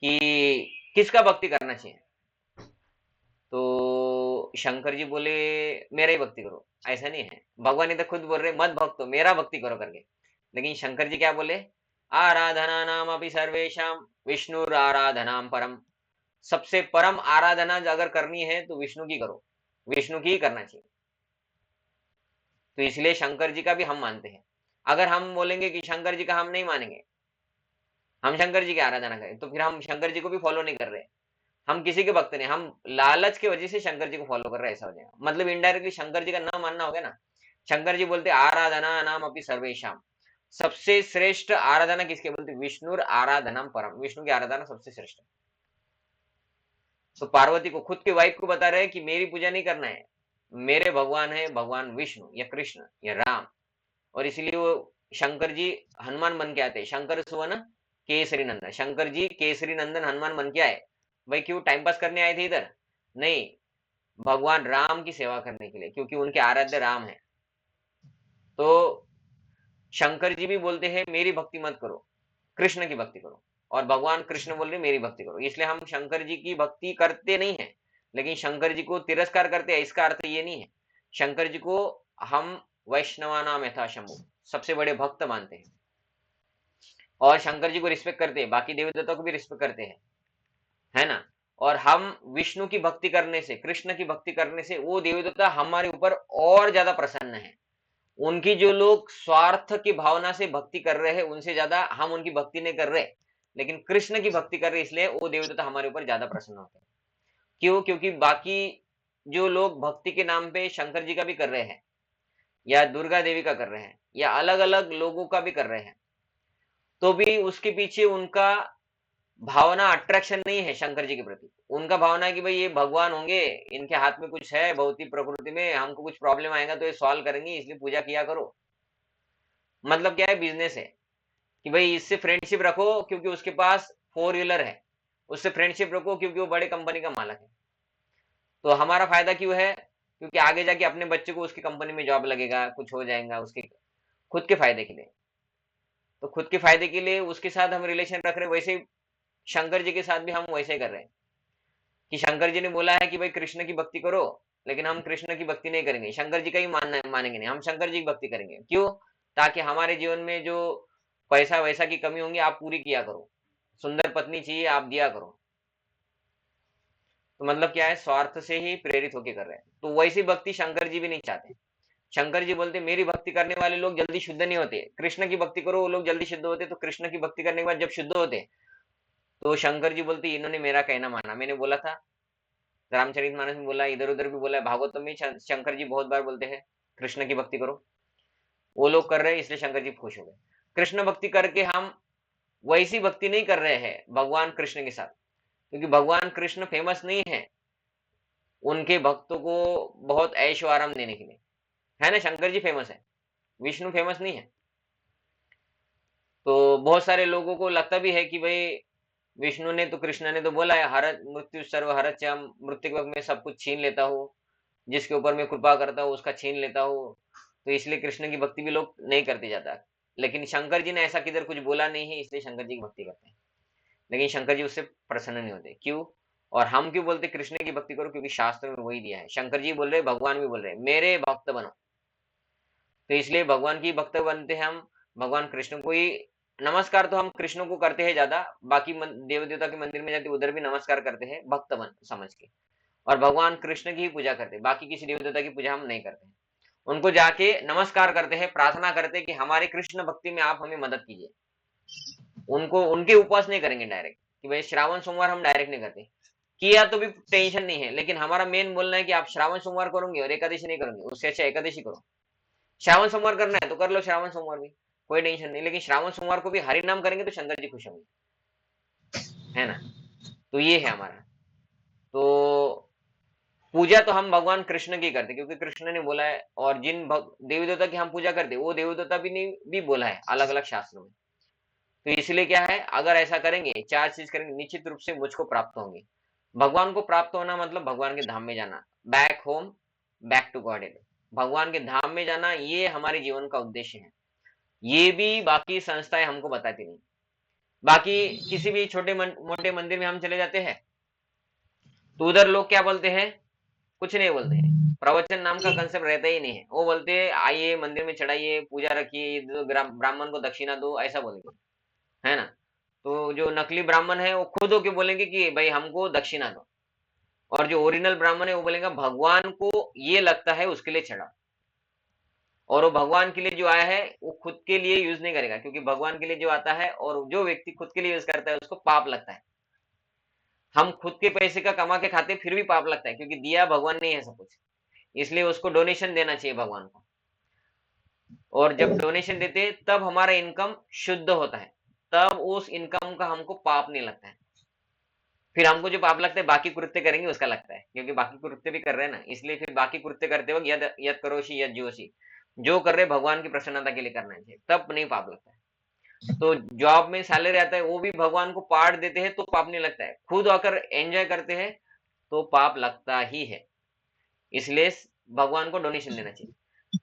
कि किसका भक्ति करना चाहिए, तो शंकर जी बोले मेरा ही भक्ति करो। ऐसा नहीं है, भगवान इधर खुद बोल रहे मत भक्तो, मेरा भक्ति करो करके। लेकिन शंकर जी क्या बोले, आराधना नाम अपि सर्वेशम विष्णुर आराधनाम परम, सबसे परम आराधना अगर करनी है तो विष्णु की करो, विष्णु की ही करना चाहिए। तो इसलिए शंकर जी का भी हम मानते हैं। अगर हम बोलेंगे कि शंकर जी का हम नहीं मानेंगे, हम शंकर जी की आराधना करें, तो फिर हम शंकर जी को भी फॉलो नहीं कर रहे, हम किसी के भक्त नहीं, हम लालच की वजह से शंकर जी को फॉलो कर रहे हैं, ऐसा हो जाएगा। मतलब इनडायरेक्टली शंकर जी का ना मानना हो गया ना। शंकर जी बोलते आराधना नाम अपनी सर्वेशम, सबसे श्रेष्ठ आराधना किसके बोलते, विष्णुर आराधना परम, विष्णु की आराधना सबसे श्रेष्ठ। तो पार्वती को, खुद के वाइफ को बता रहे हैं कि मेरी पूजा नहीं करना है, मेरे भगवान है भगवान विष्णु या कृष्ण या राम। और इसलिए वो शंकर जी हनुमान बन के आते हैं। शंकर सुवन केसरी नंदन, शंकर जी केसरी नंदन हनुमान बन के आए। भाई क्यों टाइम पास करने आए थे इधर? नहीं, भगवान राम की सेवा करने के लिए, क्योंकि उनके आराध्य राम है। तो शंकर जी भी बोलते हैं मेरी भक्ति मत करो, कृष्ण की भक्ति करो। और भगवान कृष्ण बोल रहे मेरी भक्ति करो। इसलिए हम शंकर जी की भक्ति करते नहीं है, लेकिन शंकर जी को तिरस्कार करते हैं, इसका अर्थ ये नहीं है। शंकर जी को हम वैष्णवानाम यथा शंभु, सबसे बड़े भक्त मानते हैं, और शंकर जी को रिस्पेक्ट करते हैं, बाकी देवी देवताओं को भी रिस्पेक्ट करते हैं, है ना। और हम विष्णु की भक्ति करने से, कृष्ण की भक्ति करने से वो देवी देवता हमारे ऊपर और ज्यादा प्रसन्न है। उनकी जो लोग स्वार्थ की भावना से भक्ति कर रहे हैं, उनसे ज्यादा हम उनकी भक्ति नहीं कर रहे, लेकिन कृष्ण की भक्ति कर रहे, इसलिए वो देवी देवता हमारे ऊपर ज्यादा प्रसन्न होते हैं। क्यों? क्योंकि बाकी जो लोग भक्ति के नाम पे शंकर जी का भी कर रहे हैं, या दुर्गा देवी का कर रहे हैं, या अलग अलग लोगों का भी कर रहे हैं, तो भी उसके पीछे उनका भावना अट्रैक्शन नहीं है शंकर जी के प्रति। उनका भावना है कि भाई ये भगवान होंगे, इनके हाथ में कुछ है भौतिक प्रकृति में, हमको कुछ प्रॉब्लम आएगा तो ये सॉल्व करेंगे, इसलिए पूजा किया करो। मतलब क्या है? बिजनेस है कि भाई इससे फ्रेंडशिप रखो क्योंकि उसके पास 4 व्हीलर है, उससे फ्रेंडशिप रखो क्योंकि वो बड़े कंपनी का मालक है। तो हमारा फायदा क्यों है? क्योंकि आगे जाके अपने बच्चे को उसकी कंपनी में जॉब लगेगा, कुछ हो जाएगा उसके खुद के फायदे के लिए। तो खुद के फायदे के लिए उसके साथ हम रिलेशन रख रहे हैं, वैसे ही शंकर जी के साथ भी हम वैसे ही कर रहे हैं कि शंकर जी ने बोला है कि भाई कृष्ण की भक्ति करो, लेकिन हम कृष्ण की भक्ति नहीं करेंगे, शंकर जी का ही मानेंगे नहीं, हम शंकर जी की भक्ति करेंगे। क्यों? ताकि हमारे जीवन में जो पैसा वैसा की कमी होंगी आप पूरी किया करो, सुंदर पत्नी चाहिए आप दिया करो। तो मतलब क्या है? स्वार्थ से ही प्रेरित होके कर रहे हैं। तो वैसी भक्ति शंकर जी भी नहीं चाहते। शंकर जी बोलते मेरी भक्ति करने वाले लोग जल्दी शुद्ध नहीं होते, कृष्ण की भक्ति करो वो लोग जल्दी शुद्ध होते। तो कृष्ण की भक्ति करने के बाद जब शुद्ध होते, तो शंकर जी बोलते इन्होंने मेरा कहना माना, मैंने बोला था, रामचरितमानस में बोला, इधर उधर भी बोला है, भागवतम में शंकर जी बहुत बार बोलते हैं कृष्ण की भक्ति करो। वो लोग कर रहे हैं इसलिए शंकर जी खुश हो गए। कृष्ण भक्ति करके हम वैसी भक्ति नहीं कर रहे हैं भगवान कृष्ण के साथ, क्योंकि भगवान कृष्ण फेमस नहीं है उनके भक्तों को बहुत ऐशो आराम देने के लिए, है ना। शंकर जी फेमस है, विष्णु फेमस नहीं है। तो बहुत सारे लोगों को लगता भी है कि भाई विष्णु ने तो, कृष्ण ने तो बोला है हरत मृत्यु सर्व हरत च, मृत्यु के वक्त में सब कुछ छीन लेता हूँ, जिसके ऊपर मैं कृपा करता हूँ उसका छीन लेता हूँ। तो इसलिए कृष्ण की भक्ति भी लोग नहीं करते जाता, लेकिन शंकर जी ने ऐसा किधर कुछ बोला नहीं है, इसलिए शंकर जी की भक्ति करते हैं। लेकिन शंकर जी उससे प्रसन्न नहीं होते। क्यों? और हम क्यों बोलते कृष्ण की भक्ति करो? क्योंकि शास्त्र में वही दिया है। शंकर जी बोल रहे, भगवान भी बोल रहे मेरे भक्त बनो, तो इसलिए भगवान की भक्त बनते हैं हम। भगवान कृष्ण को ही नमस्कार तो हम कृष्ण को करते हैं ज्यादा, बाकी देव देवता के मंदिर में जाते उधर भी नमस्कार करते हैं भक्त बन समझ के, और भगवान कृष्ण की ही पूजा करते हैं, बाकी किसी देव देवता की पूजा हम नहीं करते हैं। उनको जाके नमस्कार करते हैं, प्रार्थना करते हैं कि हमारे कृष्ण भक्ति में आप हमें मदद कीजिए। उनको उनके उपवास नहीं करेंगे डायरेक्ट, कि भाई श्रावण सोमवार हम डायरेक्ट नहीं करते, किया तो भी टेंशन नहीं है, लेकिन हमारा मेन बोलना है कि आप श्रावण सोमवार करोगे और एकादशी नहीं करोगे, उससे अच्छा एकादशी करो। श्रावण सोमवार करना है तो कर लो श्रावण सोमवार भी, कोई टेंशन नहीं, लेकिन श्रावण सोमवार को भी हरि नाम करेंगे तो शंकर जी खुश होंगे, है ना। तो ये है हमारा। तो पूजा तो हम भगवान कृष्ण की करते क्योंकि कृष्ण ने बोला है, और जिन देवी देवता की हम पूजा करते वो देवी देवता भी नहीं भी बोला है अलग अलग शास्त्रों में। तो इसलिए क्या है, अगर ऐसा करेंगे, 4 चीज करेंगे, निश्चित रूप से मुझको प्राप्त होंगे। भगवान को प्राप्त होना मतलब भगवान के धाम में जाना, back home, back to God. भगवान के धाम में जाना ये हमारे जीवन का उद्देश्य है। ये भी बाकी संस्थाएं हमको बताती नहीं। बाकी किसी भी छोटे मोटे मंदिर में हम चले जाते हैं तो उधर लोग क्या बोलते हैं? कुछ नहीं बोलते हैं, प्रवचन नाम का कंसेप्ट रहता ही नहीं है। वो बोलते हैं आइए मंदिर में चढ़ाइए, पूजा रखिए, ब्राह्मण को दक्षिणा दो, ऐसा बोलेंगे, है ना। तो जो नकली ब्राह्मण है वो खुद होके बोलेंगे कि भाई हमको दक्षिणा दो, और जो ओरिजिनल ब्राह्मण है वो बोलेगा भगवान को ये लगता है उसके लिए चढ़ा। और वो भगवान के लिए जो आया है वो खुद के लिए यूज नहीं करेगा, क्योंकि भगवान के लिए जो आता है और जो व्यक्ति खुद के लिए यूज करता है उसको पाप लगता है। हम खुद के पैसे का कमा के खाते फिर भी पाप लगता है, क्योंकि दिया भगवान ने है सब कुछ, इसलिए उसको डोनेशन देना चाहिए भगवान को। और जब डोनेशन देते हैं तब हमारा इनकम शुद्ध होता है, तब उस इनकम का हमको पाप नहीं लगता है। फिर हमको जो पाप लगता है बाकी कृत्य करेंगे उसका लगता है, क्योंकि बाकी कृत्य भी कर रहे हैं ना, इसलिए फिर बाकी कृत्य करते वक्त यद यद करोषि यद जोशी, जो कर रहे भगवान की प्रसन्नता के लिए करना चाहिए, तब नहीं पाप लगता है। तो जॉब में सैलरी आता है वो भी भगवान को पार्ट देते हैं तो पाप नहीं लगता है, खुद आकर एंजॉय करते हैं तो पाप लगता ही है। इसलिए भगवान को डोनेशन देना चाहिए।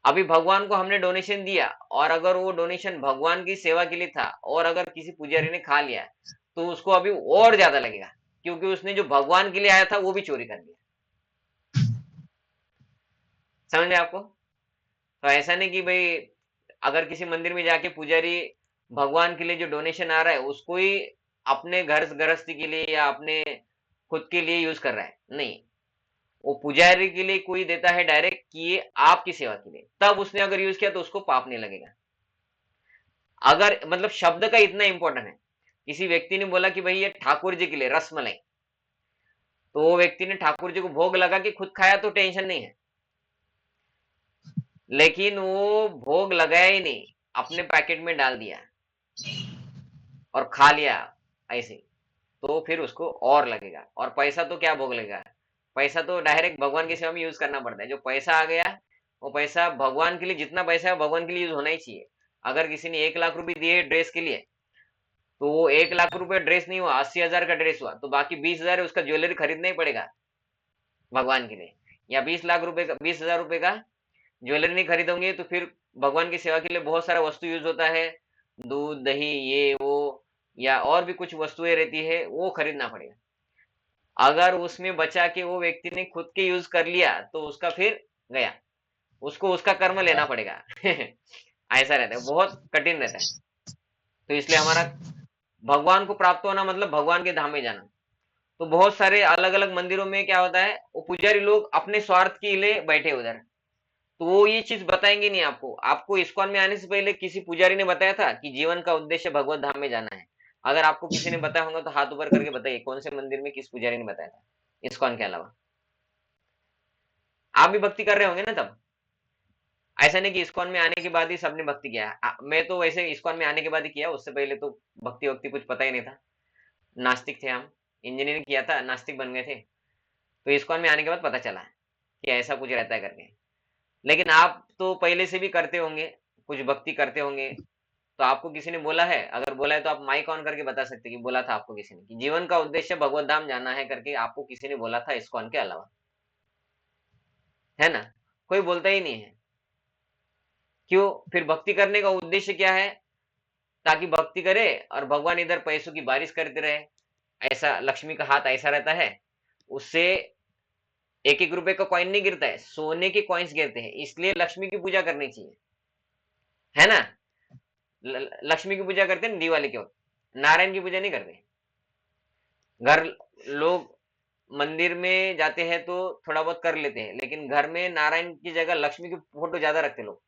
अभी भगवान को हमने डोनेशन दिया और अगर वो डोनेशन भगवान की सेवा के लिए था और अगर किसी पुजारी ने खा लिया तो उसको अभी और ज्यादा लगेगा, क्योंकि उसने जो भगवान के लिए आया था वो भी चोरी कर दिया। समझ में आपको? तो ऐसा नहीं कि भाई अगर किसी मंदिर में जाके पुजारी भगवान के लिए जो डोनेशन आ रहा है उसको ही अपने घर गृहस्थी के लिए या अपने खुद के लिए यूज कर रहा है, नहीं, वो पुजारी के लिए कोई देता है डायरेक्ट कि ये आपकी सेवा के लिए, तब उसने अगर यूज किया तो उसको पाप नहीं लगेगा। अगर मतलब शब्द का इतना इंपॉर्टेंट है, किसी व्यक्ति ने बोला कि भाई ये ठाकुर जी के लिए रसमलाई, तो वो व्यक्ति ने ठाकुर जी को भोग लगा के खुद खाया तो टेंशन नहीं है, लेकिन वो भोग लगाया ही नहीं, अपने पैकेट में डाल दिया और खा लिया ऐसे, तो फिर उसको और लगेगा। और पैसा तो क्या भोग लगेगा, पैसा तो डायरेक्ट भगवान की सेवा में यूज करना पड़ता है। जो पैसा आ गया वो पैसा भगवान के लिए, जितना पैसा है भगवान के लिए यूज होना ही चाहिए। अगर किसी ने 1 लाख रुपए दिए ड्रेस के लिए, तो वो 1 लाख रुपए ड्रेस नहीं हुआ, 80,000 का ड्रेस हुआ, तो बाकी 20,000 उसका ज्वेलरी खरीदना ही पड़ेगा भगवान के लिए। या 20 लाख रुपए का, 20,000 रुपए का ज्वेलरी नहीं खरीदोगे तो फिर भगवान की सेवा के लिए बहुत सारा वस्तु यूज होता है, दूध दही ये वो, या और भी कुछ वस्तुएं रहती है, वो खरीदना पड़ेगा। अगर उसमें बचा के वो व्यक्ति ने खुद के यूज कर लिया तो उसका फिर गया, उसको उसका कर्म लेना पड़ेगा। ऐसा रहता है, बहुत कठिन रहता है। तो इसलिए हमारा भगवान को प्राप्त होना मतलब भगवान के धाम में जाना। तो बहुत सारे अलग अलग मंदिरों में क्या होता है, वो पुजारी लोग अपने स्वार्थ के लिए बैठे उधर, तो वो ये चीज बताएंगे नहीं आपको। आपको इस्कॉन में आने से पहले किसी पुजारी ने बताया था कि जीवन का उद्देश्य भगवत धाम में जाना है? अगर आपको किसी ने बताया होगा तो हाथ ऊपर करके बताइए कौन से मंदिर में किस पुजारी ने बताया था इस्कॉन के अलावा। आप भी भक्ति कर रहे होंगे ना तब, ऐसा नहीं कि इस्कॉन में आने के बाद ही सबने भक्ति किया। मैं तो वैसे इस्कॉन में आने के बाद ही किया, उससे पहले तो भक्ति वक्ति कुछ पता ही नहीं था, नास्तिक थे हम, इंजीनियरिंग किया था, नास्तिक बन गए थे। तो इस्कॉन में आने के बाद पता चला कि ऐसा कुछ रहता है करके। लेकिन आप तो पहले से भी करते होंगे, कुछ भक्ति करते होंगे, तो आपको किसी ने बोला है? अगर बोला है तो आप माइक ऑन करके बता सकते कि बोला था आपको किसी ने कि जीवन का उद्देश्य भगवत धाम जाना है करके, आपको किसी ने बोला था इस्कॉन के अलावा? है ना? कोई बोलता ही नहीं है। क्यों? फिर भक्ति करने का उद्देश्य क्या है? ताकि भक्ति करे और भगवान इधर पैसों की बारिश करते रहे, ऐसा लक्ष्मी का हाथ ऐसा रहता है, उससे 1-1 रुपए का कॉइन नहीं गिरता है, सोने के कॉइन्स गिरते हैं। इसलिए लक्ष्मी की पूजा करनी चाहिए, है ना? लक्ष्मी की पूजा करते हैं दिवाली के वक्त, नारायण की पूजा नहीं करते। घर लोग मंदिर में जाते हैं तो थोड़ा बहुत कर लेते हैं, लेकिन घर में नारायण की जगह लक्ष्मी की फोटो ज्यादा रखते लोग,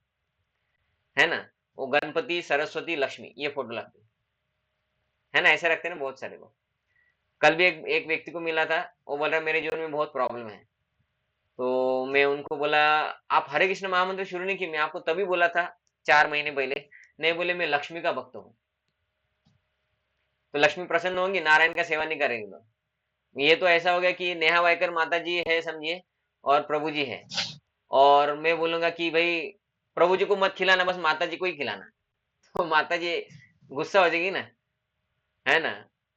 है ना? वो गणपति सरस्वती लक्ष्मी ये फोटो लगते है ना, ऐसे रखते हैं ना बहुत सारे लोग। कल भी एक व्यक्ति को मिला था, वो बोल रहा मेरे जीवन में बहुत प्रॉब्लम है। तो मैं उनको बोला आप हरे कृष्ण महामंत्र शुरू नहीं की? मैं आपको तभी बोला था 4 महीने पहले। नहीं, बोले मैं लक्ष्मी का भक्त हूँ। तो लक्ष्मी प्रसन्न होंगी, नारायण का सेवा नहीं करेंगे तो ये तो ऐसा हो गया कि नेहा वायकर माता जी है समझिए, और प्रभु जी है, और मैं बोलूंगा कि भाई प्रभु जी को मत खिलाना, बस माता जी को ही खिलाना, तो माता जी गुस्सा हो जाएगी ना, है ना?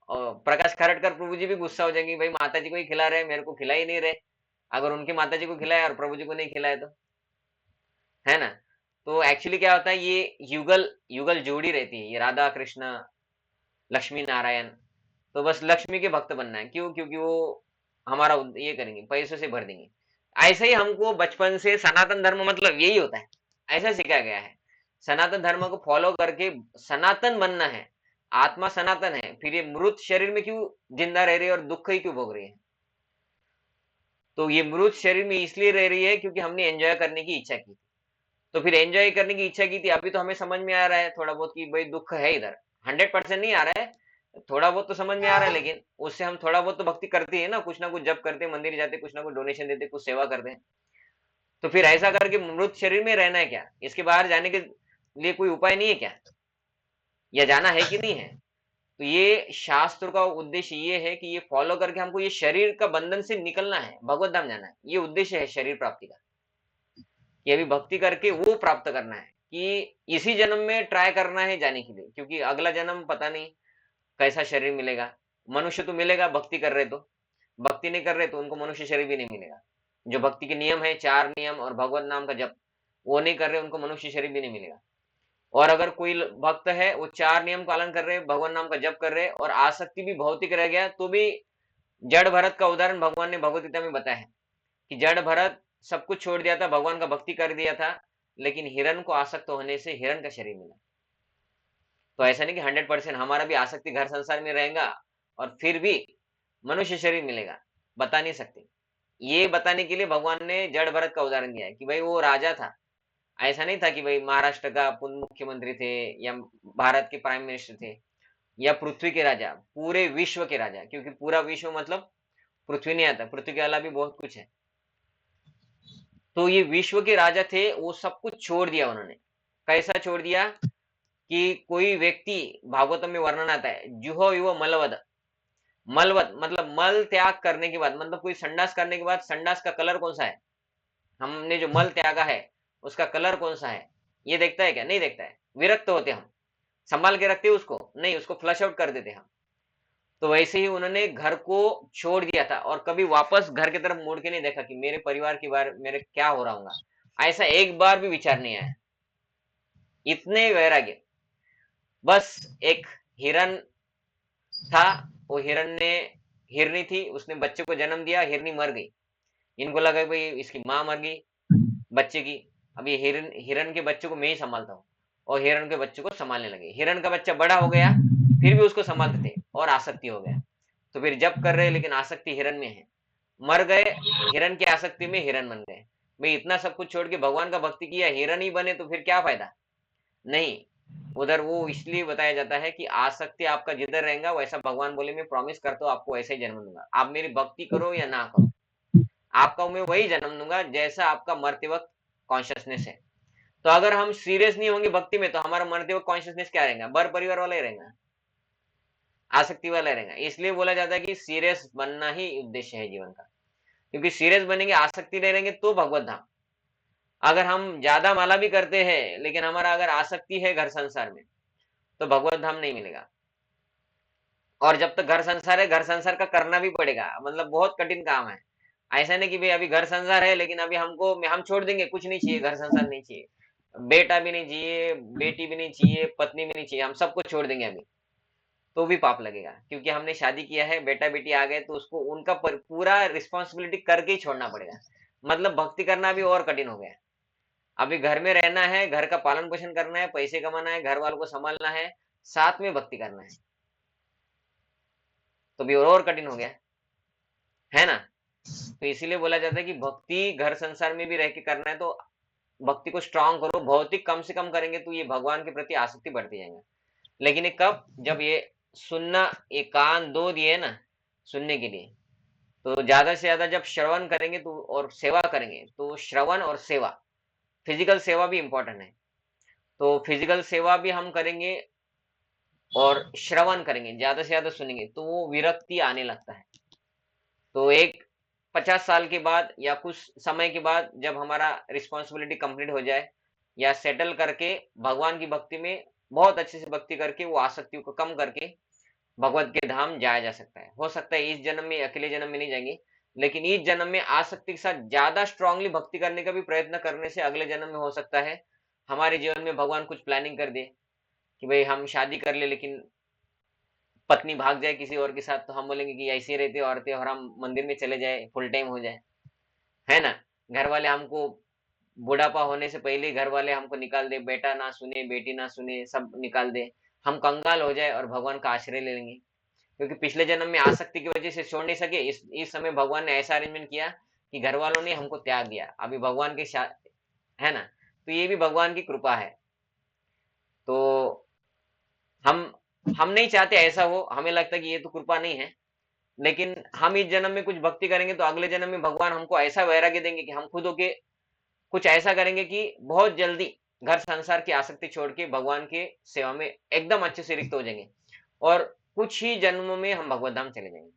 और प्रकाश खरटकर प्रभु जी भी गुस्सा हो जाएंगे, भाई माता जी को ही खिला रहे मेरे को खिला ही नहीं रहे। अगर उनकी माता जी को खिलाए और प्रभु जी को नहीं खिलाए तो, है ना? तो एक्चुअली क्या होता है, ये युगल युगल जोड़ी रहती है, ये राधा कृष्ण लक्ष्मी नारायण। तो बस लक्ष्मी के भक्त बनना है। क्यों? क्योंकि वो हमारा ये करेंगे, पैसों से भर देंगे। ऐसे ही हमको बचपन से सनातन धर्म मतलब यही होता है, ऐसा सिखाया गया है। सनातन धर्म को फॉलो करके सनातन बनना है, आत्मा सनातन है, फिर ये मृत शरीर में क्यों जिंदा रह रही है और दुख ही क्यों भोग रही है? तो ये मृत शरीर में इसलिए रह रही है क्योंकि हमने एंजॉय करने की इच्छा की थी। तो फिर एंजॉय करने की इच्छा की थी, अभी तो हमें समझ में आ रहा है थोड़ा बहुत कि भाई दुख है इधर, 100% नहीं आ रहा है, थोड़ा बहुत तो समझ में आ रहा है, लेकिन उससे हम थोड़ा बहुत तो भक्ति करते हैं ना कुछ जब करते हैं, मंदिर जाते, कुछ ना कुछ डोनेशन देते, कुछ सेवा करते हैं। तो फिर ऐसा करके मृत शरीर में रहना है क्या? इसके बाहर जाने के लिए कोई उपाय नहीं है क्या? या जाना है कि नहीं है? तो ये शास्त्र का उद्देश्य ये है कि ये फॉलो करके हमको ये शरीर का बंधन से निकलना है, भगवत धाम जाना है। ये उद्देश्य है शरीर प्राप्ति का, कि अभी भक्ति करके वो प्राप्त करना है, कि इसी जन्म में ट्राई करना है जाने के लिए, क्योंकि अगला जन्म पता नहीं कैसा शरीर मिलेगा। मनुष्य तो मिलेगा भक्ति कर रहे तो, भक्ति नहीं कर रहे तो उनको मनुष्य शरीर भी नहीं मिलेगा। जो भक्ति के नियम है, 4 नियम और भगवत नाम का जप, वो नहीं कर रहे उनको मनुष्य शरीर भी नहीं मिलेगा। और अगर कोई भक्त है वो 4 नियम पालन कर रहे, भगवान नाम का जप कर रहे और आसक्ति भी भौतिक रह गया, तो भी जड़ भरत का उदाहरण भगवान ने भगवत गीता में बताया है कि जड़ भरत सब कुछ छोड़ दिया था, भगवान का भक्ति कर दिया था, लेकिन हिरण को आसक्त होने से हिरण का शरीर मिला। तो ऐसा नहीं कि 100% हमारा भी आसक्ति घर संसार में रहेगा और फिर भी मनुष्य शरीर मिलेगा, बता नहीं सकते। ये बताने के लिए भगवान ने जड़ भरत का उदाहरण दिया है कि भाई वो राजा था, ऐसा नहीं था कि भाई महाराष्ट्र का पूर्व मुख्यमंत्री थे या भारत के प्राइम मिनिस्टर थे या पृथ्वी के राजा, पूरे विश्व के राजा, क्योंकि पूरा विश्व मतलब पृथ्वी नहीं आता, पृथ्वी के अलावा भी बहुत कुछ है। तो ये विश्व के राजा थे, वो सब कुछ छोड़ दिया उन्होंने। कैसा छोड़ दिया कि कोई व्यक्ति, भागवतम में वर्णन आता है, जुहो युव मलवद, मलवद मतलब मल त्याग करने के बाद, मतलब कोई संडास करने के बाद संडास का कलर कौन सा है, हमने जो मल त्यागा है उसका कलर कौन सा है, ये देखता है क्या? नहीं देखता है। विरक्त होते हम, संभाल के रखते उसको नहीं, उसको फ्लश आउट कर देते हम। तो वैसे ही उन्होंने घर को छोड़ दिया था और कभी वापस घर की तरफ मुड़ के नहीं देखा कि मेरे परिवार के बारे मेरे क्या हो रहा होगा, ऐसा एक बार भी विचार नहीं आया। इतने वैराग्य। बस एक हिरन था, वो हिरन ने, हिरनी थी, उसने बच्चे को जन्म दिया, हिरनी मर गई। इनको लगा भाई इसकी माँ मर गई बच्चे की, अब ये हिरन के बच्चे को मैं ही संभालता हूँ, और हिरन के बच्चे को संभालने लगे। हिरन का बच्चा बड़ा हो गया, फिर भी उसको संभालते थे और आसक्ति हो गया, तो फिर जब कर रहे लेकिन आसक्ति हिरन में है, मर गए, हिरन की आसक्ति में हिरन बन गए। भाई इतना सब कुछ छोड़ के भगवान का भक्ति किया, हिरन ही बने तो फिर क्या फायदा? नहीं, उधर वो इसलिए बताया जाता है कि आसक्ति आपका जिधर रहेगा वैसा भगवान बोले मैं प्रॉमिस करता हूँ आपको वैसा ही जन्म दूंगा, आप मेरी भक्ति करो या ना करो, आपका मैं वही जन्म दूंगा जैसा आपका मरते वक्त कॉन्शियसनेस है। तो अगर हम सीरियस नहीं होंगे भक्ति में तो हमारा मरते वक्त कॉन्शियसनेस क्या रहेगा? बर परिवार वाला ही रहेगा, आसक्ति वाला रहेगा। इसलिए बोला जाता है कि सीरियस बनना ही उद्देश्य है जीवन का, क्योंकि सीरियस बनेंगे, आसक्ति नहीं रहेंगे तो भगवत धाम। अगर हम ज्यादा माला भी करते हैं लेकिन हमारा अगर आसक्ति है घर संसार में तो भगवत धाम नहीं मिलेगा। और जब तक घर संसार है, घर संसार का करना भी पड़ेगा, मतलब बहुत कठिन काम है। ऐसा नहीं कि भाई अभी घर संसार है लेकिन अभी हम छोड़ देंगे, कुछ नहीं चाहिए, घर संसार नहीं चाहिए, बेटा भी नहीं चाहिए, बेटी भी नहीं चाहिए, पत्नी भी नहीं चाहिए, हम सबको छोड़ देंगे अभी, तो भी पाप लगेगा। क्योंकि हमने शादी किया है, बेटा बेटी आ गए तो उसको उनका पूरा रिस्पॉन्सिबिलिटी करके ही छोड़ना पड़ेगा। मतलब भक्ति करना भी और कठिन हो गया। अभी घर में रहना है, घर का पालन पोषण करना है, पैसे कमाना है, घर वालों को संभालना है, साथ में भक्ति करना है, तो भी और कठिन हो गया है ना। तो इसीलिए बोला जाता है कि भक्ति घर संसार में भी रह के करना है तो भक्ति को स्ट्रांग करो, भौतिक कम से कम करेंगे तो ये भगवान के प्रति आसक्ति बढ़ती जाएगा। लेकिन ये कब? जब ये सुनना, ये कान दो दिए ना सुनने के लिए, तो ज्यादा से ज्यादा जब श्रवण करेंगे तो और सेवा करेंगे, तो श्रवण और सेवा, फिजिकल सेवा भी इंपॉर्टेंट है, तो फिजिकल सेवा भी हम करेंगे और श्रवण करेंगे, ज्यादा से ज्यादा सुनेंगे, तो वो विरक्ति आने लगता है। तो एक 50 साल के बाद या कुछ समय के बाद जब हमारा रिस्पॉन्सिबिलिटी कंप्लीट हो जाए या सेटल करके भगवान की भक्ति में बहुत अच्छे से भक्ति करके वो आसक्तियों को कम करके भगवत के धाम जाया जा सकता है। हो सकता है इस जन्म में, अकेले जन्म में नहीं जाएंगे, लेकिन इस जन्म में आसक्ति के साथ ज्यादा स्ट्रांगली भक्ति करने का भी प्रयत्न करने से अगले जन्म में हो सकता है हमारे जीवन में भगवान कुछ प्लानिंग कर दे कि भाई हम शादी कर ले लेकिन पत्नी भाग जाए किसी और के साथ, तो हम बोलेंगे कि ऐसे रहते औरतें, और हम मंदिर में चले जाए, फुल टाइम हो जाए, है ना। घर वाले हमको, बुढ़ापा होने से पहले घर वाले हमको निकाल दे, बेटा ना सुने, बेटी ना सुने, सब निकाल दे, हम कंगाल हो जाए और भगवान का आश्रय ले लेंगे, क्योंकि पिछले जन्म में आसक्ति की वजह से छोड़ नहीं सके। इस समय भगवान ने ऐसा अरेंजमेंट किया कि घर वालों ने हमको त्याग दिया, अभी भगवान के है ना। तो ये भी भगवान की कृपा है। तो हम नहीं चाहते ऐसा हो, हमें लगता है कि ये तो कृपा नहीं है, लेकिन हम इस जन्म में कुछ भक्ति करेंगे तो अगले जन्म में भगवान हमको ऐसा वैराग्य देंगे कि हम खुद होके कुछ ऐसा करेंगे कि बहुत जल्दी घर संसार की आसक्ति छोड़ के भगवान के सेवा में एकदम अच्छे से रिक्त हो जाएंगे। और कुछ ही जन्मों में हम भगवत धाम चले जाएंगे,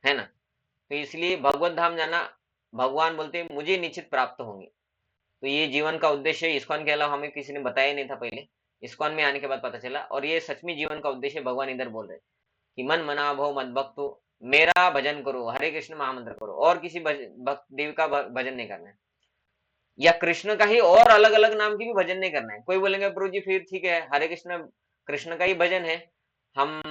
है ना। तो इसलिए भगवत धाम जाना, भगवान बोलते हैं मुझे निश्चित प्राप्त होंगे। तो ये जीवन का उद्देश्य है। इस्कॉन के अलावा हमें किसी ने बताया नहीं था पहले, इस्कॉन में आने के बाद पता चला। और ये सच में जीवन का उद्देश्य भगवान इधर बोल रहे हैं कि मन मना भव मद भक्तो, मेरा भजन करो, हरे कृष्ण महामंत्र करो, और किसी भक्त देव का भजन नहीं करना है, या कृष्ण का ही और अलग अलग नाम की भी भजन नहीं करना है। कोई बोलेंगे प्रभु जी फिर ठीक है, हरे कृष्ण कृष्ण का ही भजन है, हम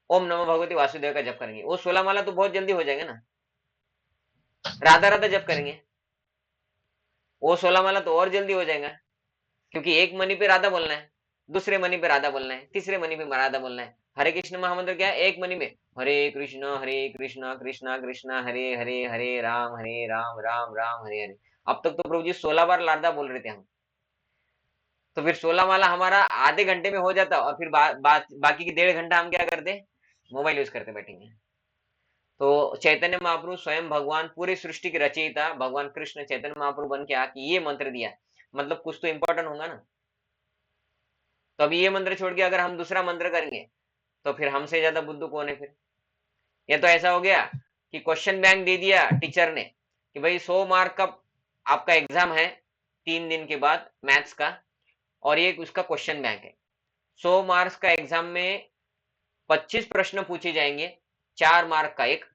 ओम नमो भगवती वासुदेव का जप करेंगे। वो 16 माला तो बहुत जल्दी हो जाएगा ना, राधा राधा जप करेंगे, वो 16 माला तो और जल्दी हो जाएगा। क्योंकि एक मनी पे राधा बोलना है, दूसरे मनी पे राधा बोलना है, तीसरे मनी पे राधा बोलना है। हरे कृष्ण महामंत्र क्या है, एक मनी में हरे कृष्ण कृष्ण कृष्ण हरे हरे, हरे राम राम राम हरे हरे। अब तक तो प्रभु जी 16 बार राधा बोल रहे थे हम, तो फिर 16 माला हमारा आधे घंटे में हो जाता, और फिर बाकी की 1.5 घंटा हम क्या करते, मोबाइल यूज करते बैठेंगे। तो चैतन्य महाप्रभु स्वयं भगवान, पूरी सृष्टि के रचयिता भगवान कृष्ण चैतन्य महाप्रभु बन के आके ये मंत्र दिया, मतलब कुछ तो इंपॉर्टेंट होगा ना। तो अभी ये मंत्र छोड़ के अगर हम दूसरा मंत्र करेंगे तो फिर हमसे ज्यादा बुद्धू कौन है फिर। ये तो ऐसा हो गया कि क्वेश्चन बैंक दे दिया टीचर ने कि भाई 100 मार्क का आपका एग्जाम है 3 दिन के बाद मैथ्स का, और ये उसका क्वेश्चन बैंक है। 100 मार्क्स का एग्जाम में 25 प्रश्न पूछे जाएंगे, 4 मार्क का एक,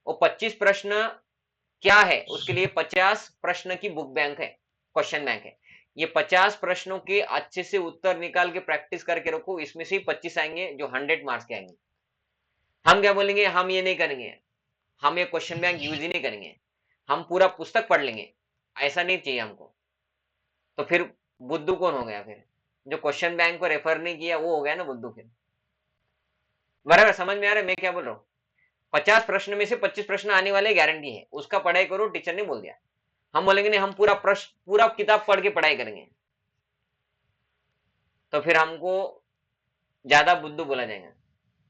और 25 प्रश्न क्या है, उसके लिए 50 प्रश्न की बुक बैंक है, क्वेश्चन बैंक है। ये 50 प्रश्नों के अच्छे से उत्तर निकाल के प्रैक्टिस करके रखो, इसमें से ही 25 आएंगे जो 100 मार्क्स के आएंगे। हम क्या बोलेंगे, हम ये नहीं करेंगे, हम ये क्वेश्चन बैंक यूज ही नहीं करेंगे, हम पूरा पुस्तक पढ़ लेंगे, ऐसा नहीं चाहिए हमको। तो फिर बुद्धू कौन हो गया फिर, जो क्वेश्चन बैंक को रेफर नहीं किया वो हो गया ना बुद्धू फिर। बराबर समझ में आ रहा है मैं क्या बोल रहा हूँ। 50 प्रश्न में से 25 प्रश्न आने वाले गारंटी है, उसका पढ़ाई करो, टीचर ने बोल दिया। हम बोलेंगे नहीं, हम पूरा किताब पढ़ के पढ़ाई करेंगे, तो फिर हमको ज्यादा बुद्धू बोला जाएगा,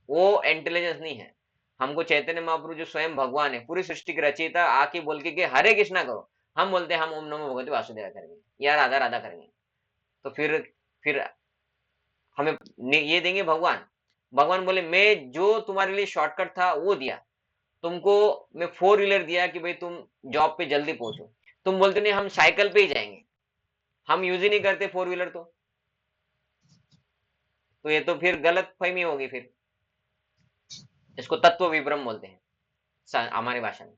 वो इंटेलिजेंस नहीं है। हमको चैतन्य महाप्रभु जो स्वयं भगवान है, पूरी सृष्टि के रचयिता, आके बोल के हरे कृष्णा करो, हम बोलते हैं हम ओम नमो भगवते वासुदेव करेंगे या राधा राधा करेंगे। तो फिर हमें ये देंगे भगवान। भगवान बोले मैं जो तुम्हारे लिए शॉर्टकट था वो दिया तुमको, मैं 4 व्हीलर दिया कि भाई तुम जॉब पे जल्दी पहुंचो, तुम बोलते नहीं हम साइकिल पे ही जाएंगे, हम यूज ही नहीं करते 4 व्हीलर। तो ये तो फिर गलत फहमी होगी, फिर इसको तत्व विभ्रम बोलते हैं हमारी भाषा में।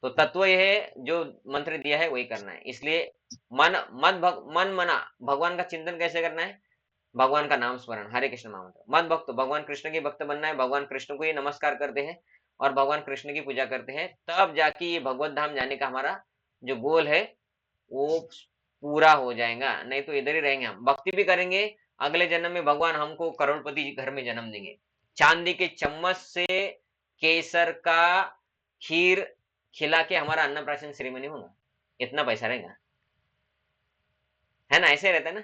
तो तत्व यह है जो मंत्र दिया है वही करना है। इसलिए मन मना, भगवान का चिंतन कैसे करना है, भगवान का नाम स्मरण, हरे कृष्ण महामंत्र। मत भक्त, भगवान कृष्ण के भक्त बनना है, भगवान कृष्ण को ही नमस्कार करते हैं और भगवान कृष्ण की पूजा करते हैं, तब जाके ये भगवत धाम जाने का हमारा जो गोल है वो पूरा हो जाएगा। नहीं तो इधर ही रहेंगे, हम भक्ति भी करेंगे, अगले जन्म में भगवान हमको करोड़पति घर में जन्म देंगे, चांदी के चम्मच से केसर का खीर खिला के हमारा अन्नप्राशन सेरेमनी होगा, इतना पैसा रहेगा, है ना, ऐसे रहता है ना।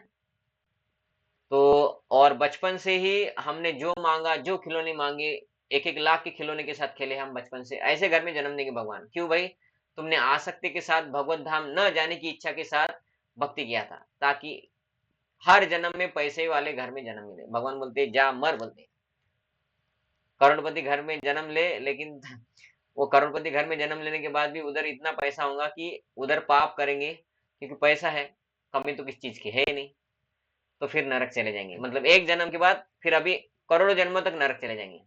तो और बचपन से ही हमने जो मांगा, जो खिलौने मांगे, 1-1 लाख के खिलौने के साथ खेले हम बचपन से, ऐसे घर में जन्म देंगे भगवान। क्यों भाई, तुमने आसक्ति के साथ भगवत धाम न जाने की इच्छा के साथ भक्ति किया था, ताकि हर जन्म में पैसे वाले घर में जन्म मिले। भगवान बोलते जा मर, बोलते करोड़पति घर में जन्म ले, लेकिन वो करोड़पति घर में जन्म लेने के बाद भी उधर इतना पैसा होगा कि उधर पाप करेंगे, क्योंकि पैसा है, कमी तो किस चीज की है ही नहीं, तो फिर नरक चले जाएंगे। मतलब एक जन्म के बाद फिर अभी करोड़ों जन्मों तक नरक चले जाएंगे,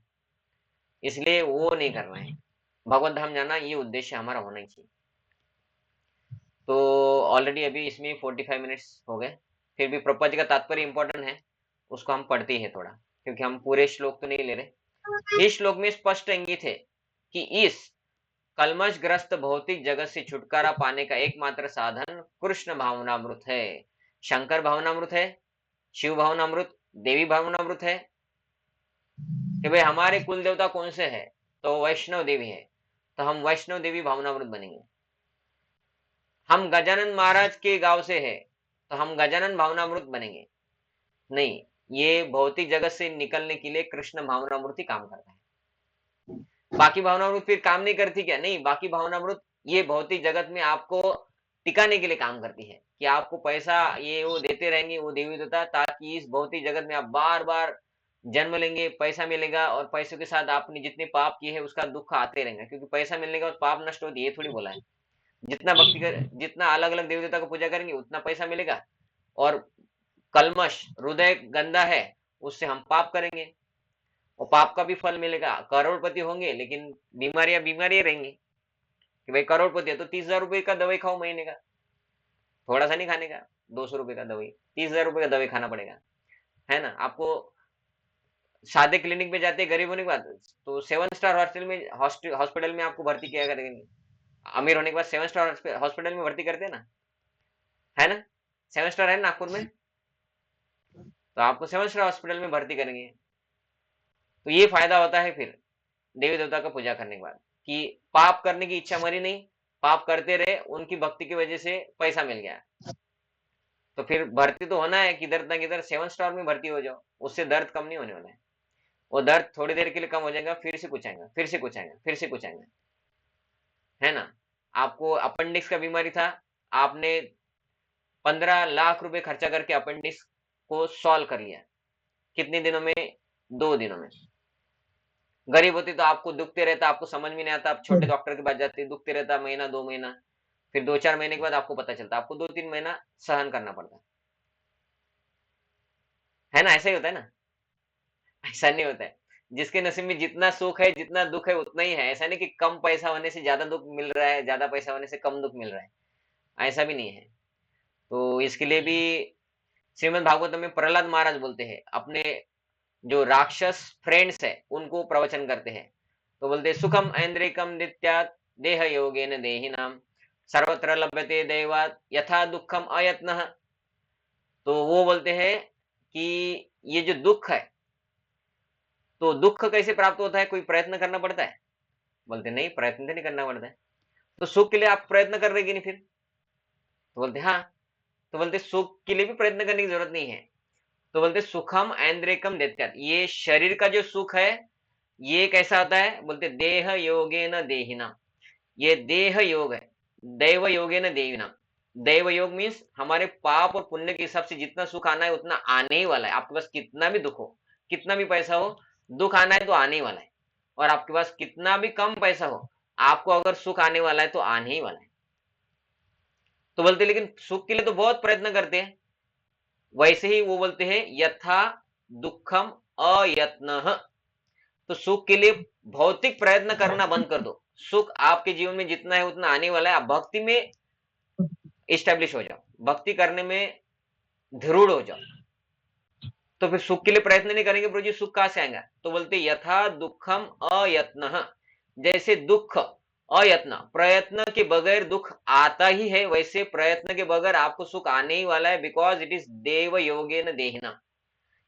इसलिए वो नहीं करना है। भगवत धाम जाना ये उद्देश्य हमारा होना ही चाहिए। तो ऑलरेडी अभी इसमें 45 मिनट्स हो गए, फिर भी प्रभुपाद जी का तात्पर्य इंपॉर्टेंट है, उसको हम पढ़ते ही है थोड़ा, क्योंकि हम पूरे श्लोक तो नहीं ले रहे। इस श्लोक में स्पष्ट इंगित है कि इस कलमशग्रस्त भौतिक जगत से छुटकारा पाने का एकमात्र साधन कृष्ण भावनामृत है, शंकर भावनामृत है, शिव भावनामृत, देवी भावनामृत है। कि भाई हमारे कुल देवता कौन से है, तो वैष्णव देवी है, तो हम वैष्णव देवी भावनामृत बनेंगे। हम गजानन महाराज के गांव से है, तो हम गजानन भावनामृत बनेंगे। नहीं, ये भौतिक जगत से निकलने के लिए कृष्ण भावनामृत ही काम करता है। बाकी भावनामृत फिर काम नहीं करती क्या, नहीं, बाकी भावनामृत ये भौतिक जगत में आपको टिकाने के लिए काम करती है, कि आपको पैसा ये वो देते रहेंगे वो देवी देवता, ताकि इस भौतिक जगत में आप बार बार जन्म लेंगे, पैसा मिलेगा, और पैसों के साथ आपने जितने पाप किए हैं उसका दुख आते रहेंगे, क्योंकि पैसा मिलने के बाद पाप नष्ट होती है, ये थोड़ी बोला है। जितना भक्ति कर, जितना अलग अलग देवी देवता को पूजा करेंगे उतना पैसा मिलेगा, और कलमश हृदय गंदा है उससे हम पाप करेंगे और पाप का भी फल मिलेगा। करोड़पति होंगे लेकिन बीमारियां बीमारियां रहेंगी, कि भाई करोड़पति है तो 30,000 रुपए का दवाई खाओ महीने का, थोड़ा सा नहीं खाने का, 200 रुपए का दवाई, 30,000 रुपए का दवाई खाना पड़ेगा, है ना। आपको सादे क्लिनिक में जाते गरीब होने के बाद तो 7 स्टार हॉस्टल में हॉस्पिटल में आपको भर्ती किया करेंगे, अमीर होने के बाद 7 स्टार हॉस्पिटल में भर्ती करते हैं ना, है ना। 7 स्टार है ना नागपुर में, तो आपको 7 स्टार हॉस्पिटल में भर्ती करेंगे। तो ये फायदा होता है फिर देवी देवता का पूजा करने के बाद, कि पाप करने की इच्छा मरी नहीं, पाप करते रहे, उनकी भक्ति की वजह से पैसा मिल गया, तो फिर भर्ती तो होना है, किधर ना किधर 7 स्टार में भर्ती हो जाओ, उससे दर्द कम नहीं होने वाला है। वो दर्द थोड़ी देर के लिए कम हो जाएगा, फिर से कुछ आएगा, फिर से कुछ आएगा, फिर से कुछ आएगा, है ना। आपको अपेंडिक्स का बीमारी था, आपने 15 लाख रुपए खर्चा करके अपेंडिक्स को सॉल्व कर लिया, कितने दिनों में? 2 दिनों में। गरीब होती तो आपको दुखते रहता, आपको समझ में नहीं आता, आप छोटे डॉक्टर के पास जाते, दुखते रहता महीना 2 महीना, फिर 2-4 महीने के बाद आपको पता चलता, आपको 2-3 महीना सहन करना पड़ता है ना। ऐसा ही होता है ना, ऐसा नहीं होता है। जिसके नसीब में जितना सुख है जितना दुख है उतना ही है, ऐसा नहीं कि कम पैसा होने से ज्यादा दुख मिल रहा है, ज्यादा पैसा होने से कम दुख मिल रहा है, ऐसा भी नहीं है। तो इसके लिए भी श्रीमद् भागवतम में प्रहलाद महाराज बोलते हैं, अपने जो राक्षस फ्रेंड्स है उनको प्रवचन करते हैं, तो बोलते हैं, सुखम ऐन्द्रिकम नित्यात् देह योगेन देहिनाम सर्वत्र लभ्यते दैवात् यथा दुखम अयत्नः। तो वो बोलते हैं कि ये जो दुख है, तो दुख कैसे प्राप्त होता है, कोई प्रयत्न करना पड़ता है? बोलते नहीं, प्रयत्न तो नहीं करना पड़ता है। तो सुख के लिए आप प्रयत्न कर रहे कि नहीं फिर? तो बोलते हाँ। तो बोलते सुख के लिए भी प्रयत्न करने की जरूरत नहीं है। तो बोलते सुखम ऐन्द्रिकम दैत्यात्, ये शरीर का जो सुख है ये कैसा आता है? बोलते देह योगेन देहिना, ये देह योग है, दैव योगेन देहिना। दैव योग मीन्स हमारे पाप और पुण्य के हिसाब से जितना सुख आना है उतना आने ही वाला है। आपके पास कितना भी दुख हो, कितना भी पैसा हो, दुख आना है तो आने ही वाला है। और आपके पास कितना भी कम पैसा हो, आपको अगर सुख आने वाला है तो आने ही वाला है। तो बोलते लेकिन सुख के लिए तो बहुत प्रयत्न करते हैं। वैसे ही वो बोलते हैं यथा दुखम अयत्नः, तो सुख के लिए भौतिक प्रयत्न करना बंद कर दो। सुख आपके जीवन में जितना है उतना आने वाला है, आप भक्ति में इस्टेब्लिश हो जाओ, भक्ति करने में दृढ़ हो जाओ। तो फिर सुख के लिए प्रयत्न नहीं करेंगे, प्रभु जी सुख कहां से आएगा? तो बोलते यथा दुखम अयत्नः, जैसे दुख अयत्न, प्रयत्न के बगैर दुख आता ही है, वैसे प्रयत्न के बगैर आपको सुख आने ही वाला है, बिकॉज इट इज देव योगेन देहिना।